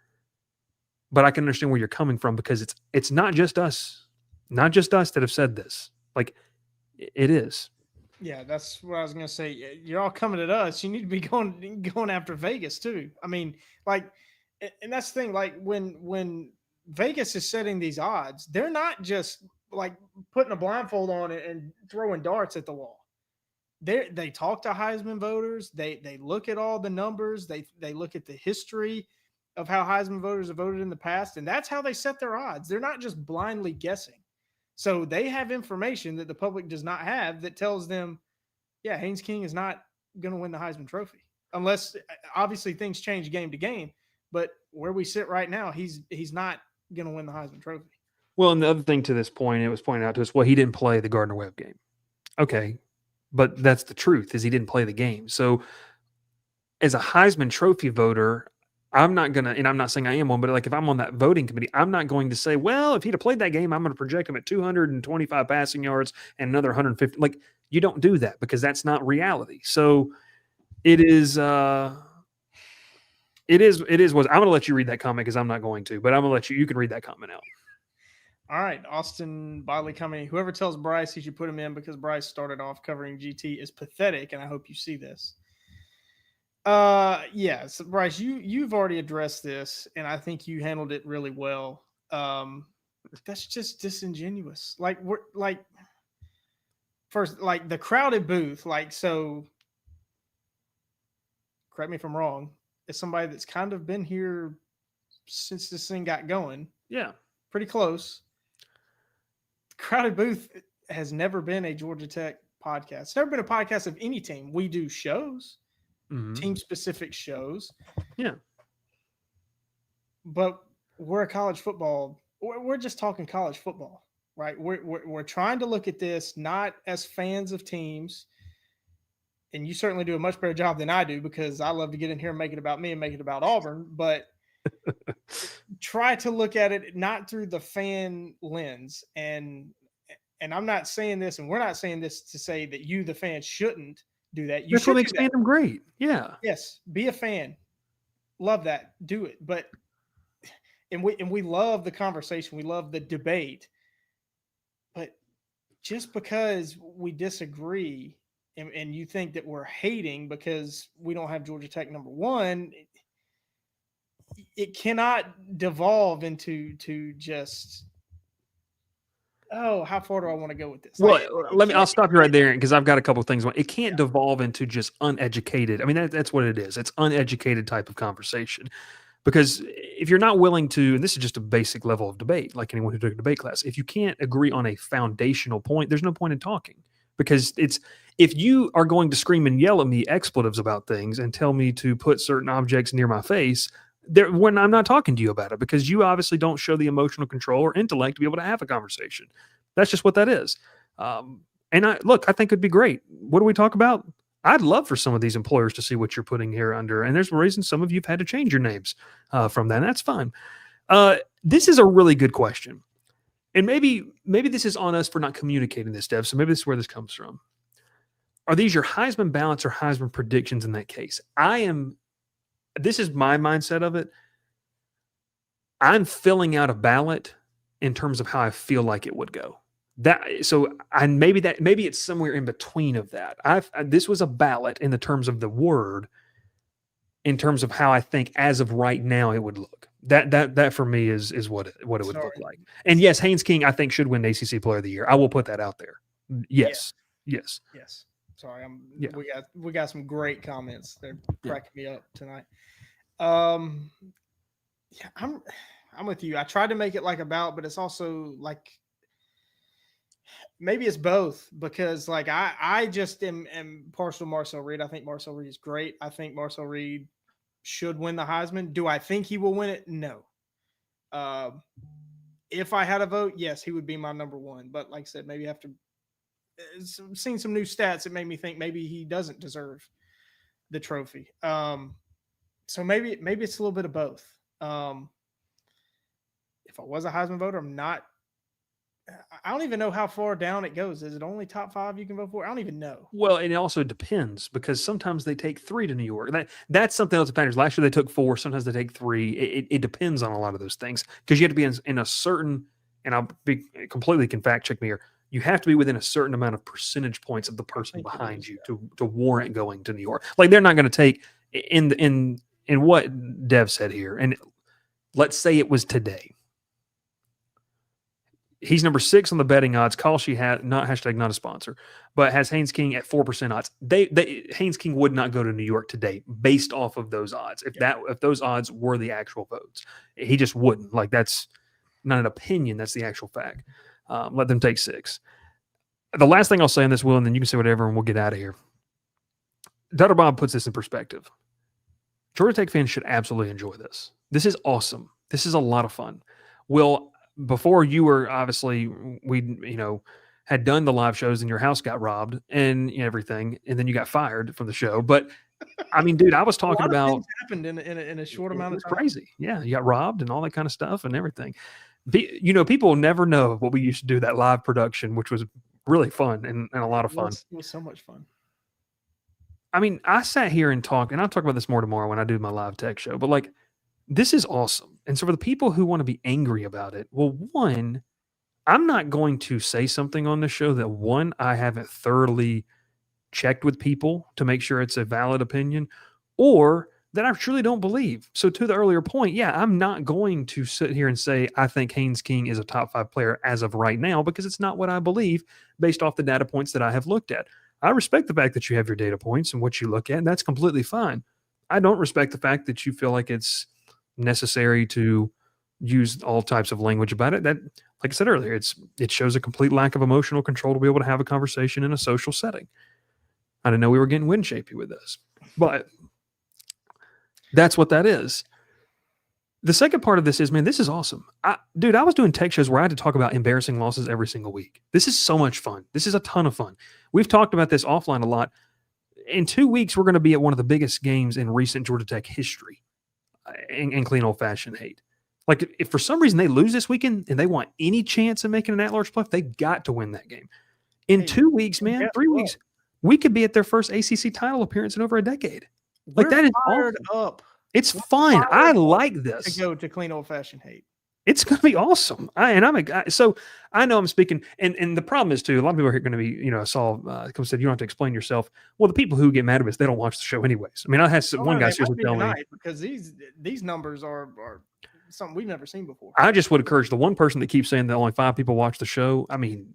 but I can understand where you're coming from because it's not just us that have said this. Like it is. Yeah, that's what I was gonna say. You're all coming at us. You need to be going after Vegas too. I mean, like, and that's the thing. Like when Vegas is setting these odds, they're not just like putting a blindfold on it and throwing darts at the wall. They talk to Heisman voters. They look at all the numbers. They look at the history of how Heisman voters have voted in the past, and that's how they set their odds. They're not just blindly guessing. So they have information that the public does not have that tells them, yeah, Haynes King is not going to win the Heisman Trophy unless obviously things change game to game. But where we sit right now, he's not going to win the Heisman Trophy. Well, and the other thing to this point, it was pointed out to us, well, he didn't play the Gardner-Webb game. Okay, but that's the truth is he didn't play the game. So as a Heisman Trophy voter, I'm not going to, and I'm not saying I am one, but like if I'm on that voting committee, I'm not going to say, well, if he'd have played that game, I'm going to project him at 225 passing yards and another 150. Like you don't do that because that's not reality. So it is what I'm going to let you read that comment because I'm not going to, but I'm going to let you can read that comment out. All right. Austin Bodley coming. Whoever tells Bryce he should put him in because Bryce started off covering GT is pathetic. And I hope you see this. So Bryce, you've already addressed this, and I think you handled it really well. That's just disingenuous. Like we're like first, like the crowded booth, like so. Correct me if I'm wrong. As somebody that's kind of been here since this thing got going, yeah, pretty close. The crowded booth has never been a Georgia Tech podcast. It's never been a podcast of any team. We do shows. Team specific shows. Yeah. But we're a college football. We're just talking college football, right? We're trying to look at this not as fans of teams. And you certainly do a much better job than I do because I love to get in here and make it about me and make it about Auburn. But try to look at it not through the fan lens. And I'm not saying this, and we're not saying this to say that you, the fan, shouldn't do that. You That's what makes fandom great. Yeah. Yes. Be a fan. Love that. Do it. But and we love the conversation. We love the debate. But just because we disagree and you think that we're hating because we don't have Georgia Tech number one, it cannot devolve into just, oh, how far do I want to go with this? Well, Like, I'll stop you right there because I've got a couple of things. It can't devolve into just uneducated. I mean, that's what it is. It's uneducated type of conversation. Because if you're not willing to, and this is just a basic level of debate, like anyone who took a debate class, if you can't agree on a foundational point, there's no point in talking. Because if you are going to scream and yell at me expletives about things and tell me to put certain objects near my face, when I'm not talking to you about it, because you obviously don't show the emotional control or intellect to be able to have a conversation. That's just what that is. And I think it'd be great. What do we talk about? I'd love for some of these employers to see what you're putting here under. And there's a reason some of you've had to change your names from that. And that's fine. This is a really good question. And maybe this is on us for not communicating this, Dev. So maybe this is where this comes from. Are these your Heisman ballots or Heisman predictions in that case? This is my mindset of it. I'm filling out a ballot in terms of how I feel like it would go. Maybe it's somewhere in between of that. This was a ballot in the terms of the word, in terms of how I think as of right now it would look. That for me is what it would look like. And yes, Haynes King I think should win ACC Player of the Year. I will put that out there. Yes. Sorry, Yeah. we got some great comments. They're cracking me up tonight. I'm with you. I tried to make it like about, but it's also like maybe it's both, because like I just am partial to Marcel Reed. I think Marcel Reed is great. I think Marcel Reed should win the Heisman. Do I think he will win it? No. If I had a vote, yes, he would be my number one. But like I said, maybe after seeing some new stats, it made me think maybe he doesn't deserve the trophy. So maybe it's a little bit of both. If I was a Heisman voter, I don't even know how far down it goes. Is it only top 5 you can vote for? I don't even know. Well, and it also depends, because sometimes they take 3 to New York. That's something else that matters. Last year they took 4. Sometimes they take 3. It depends on a lot of those things, because you have to be in a certain, and I'll be completely can fact check me here. You have to be within a certain amount of percentage points of the person behind you to warrant going to New York. Like, they're not going to take in what Dev said here. And let's say it was today. He's number 6 on the betting odds. Kalshi had not a sponsor, but has Haynes King at 4% odds. Haynes King would not go to New York today based off of those odds. If those odds were the actual votes, he just wouldn't. Like, that's not an opinion. That's the actual fact. Let them take 6. The last thing I'll say on this, Will, and then you can say whatever, and we'll get out of here. Dr. Bob puts this in perspective. Georgia Tech fans should absolutely enjoy this. This is awesome. This is a lot of fun. Will, before you were obviously, we had done the live shows and your house got robbed and everything, and then you got fired from the show. But I mean, dude, I was talking about happened in a short amount of time. Crazy, yeah. You got robbed and all that kind of stuff and everything. People never know what we used to do, that live production, which was really fun and a lot of fun. It was so much fun. I mean, I sat here and talked, and I'll talk about this more tomorrow when I do my live tech show, but like, this is awesome. And so for the people who want to be angry about it, well, one, I'm not going to say something on the show that, one, I haven't thoroughly checked with people to make sure it's a valid opinion, or that I truly don't believe. So to the earlier point, yeah, I'm not going to sit here and say I think Haynes King is a top 5 player as of right now, because it's not what I believe based off the data points that I have looked at. I respect the fact that you have your data points and what you look at, and that's completely fine. I don't respect the fact that you feel like it's necessary to use all types of language about it. That, like I said earlier, it shows a complete lack of emotional control to be able to have a conversation in a social setting. I didn't know we were getting wind shapey with this, but that's what that is. The second part of this is, man, this is awesome. I was doing tech shows where I had to talk about embarrassing losses every single week. This is so much fun. This is a ton of fun. We've talked about this offline a lot. In 2 weeks, we're going to be at one of the biggest games in recent Georgia Tech history in clean old-fashioned hate. Like, if for some reason they lose this weekend and they want any chance of making an at-large playoff, they've got to win that game. In 2 weeks, man, 3 weeks, we could be at their first ACC title appearance in over a decade. Like, that is fired awesome. up. It's fun. I like this. To go to clean old-fashioned hate. It's going to be awesome. So I know I'm speaking, and the problem is too, a lot of people are going to be, I saw, said, you don't have to explain yourself. Well, the people who get mad at us, they don't watch the show anyways. I mean, I had one guy seriously tell me, because these numbers are something we've never seen before. I just would encourage the one person that keeps saying that only 5 people watch the show. I mean,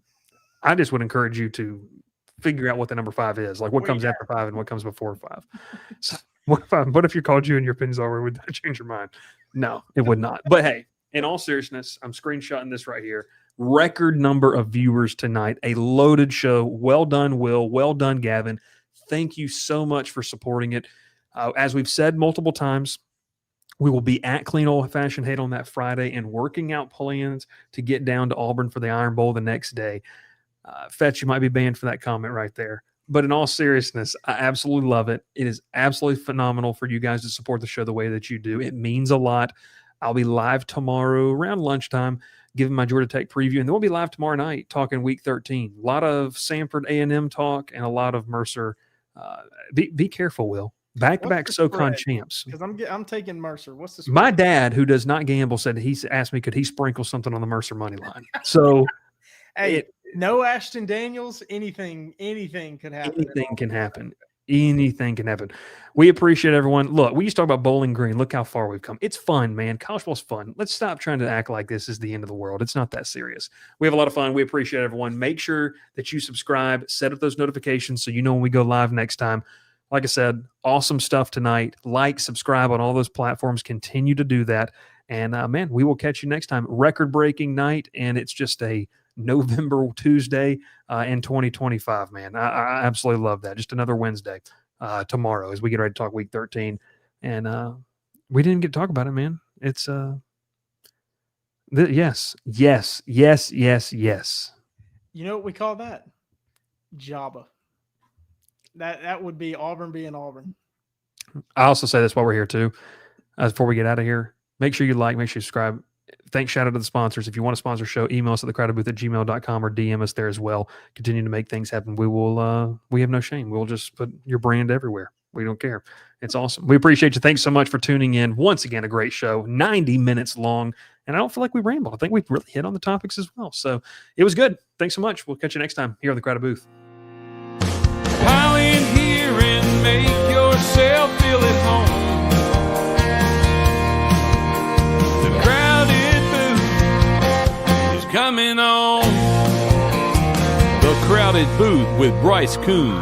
I just would encourage you to figure out what the number 5 is, like what comes after 5 and what comes before 5. So what if you called you and your opinions over? Would that change your mind? No, it would not. But hey, in all seriousness, I'm screenshotting this right here. Record number of viewers tonight, a loaded show. Well done, Will. Well done, Gavin. Thank you so much for supporting it. As we've said multiple times, we will be at Clean Old Fashioned Hate on that Friday and working out plans to get down to Auburn for the Iron Bowl the next day. Fetch, you might be banned for that comment right there. But in all seriousness, I absolutely love it. It is absolutely phenomenal for you guys to support the show the way that you do. It means a lot. I'll be live tomorrow around lunchtime giving my Georgia Tech preview, and then we'll be live tomorrow night talking Week 13. A lot of Samford A&M talk and a lot of Mercer. Be careful, Will. Back-to-back SoCon champs. Because I'm taking Mercer. What's the spread? My dad, who does not gamble, said he's asked me could he sprinkle something on the Mercer money line. So, hey, no Ashton Daniels. Anything could happen. Anything can happen. Anything can happen. We appreciate everyone. Look, we used to talk about Bowling Green. Look how far we've come. It's fun, man. College ball's fun. Let's stop trying to act like this is the end of the world. It's not that serious. We have a lot of fun. We appreciate everyone. Make sure that you subscribe, set up those notifications so you know when we go live next time. Like I said, awesome stuff tonight. Like, subscribe on all those platforms. Continue to do that. And, man, we will catch you next time. Record-breaking night, and it's just a November Tuesday in 2025, man. I absolutely love that. Just another Wednesday tomorrow as we get ready to talk Week 13. And we didn't get to talk about it, man. It's yes. You know what we call that? Jabba. That would be Auburn being Auburn. I also say this while we're here too. Before we get out of here, make sure you like, make sure you subscribe. Thanks, shout out to the sponsors. If you want to sponsor a show, email us at thecrowdedbooth@gmail.com or DM us there as well. Continue to make things happen. We will. We have no shame. We'll just put your brand everywhere. We don't care. It's awesome. We appreciate you. Thanks so much for tuning in. Once again, a great show, 90 minutes long. And I don't feel like we rambled. I think we've really hit on the topics as well. So it was good. Thanks so much. We'll catch you next time here on the Crowded Booth. Pile in here and make yourself feel at home. The Crowded Booth is coming on. The Crowded Booth with Bryce Koon.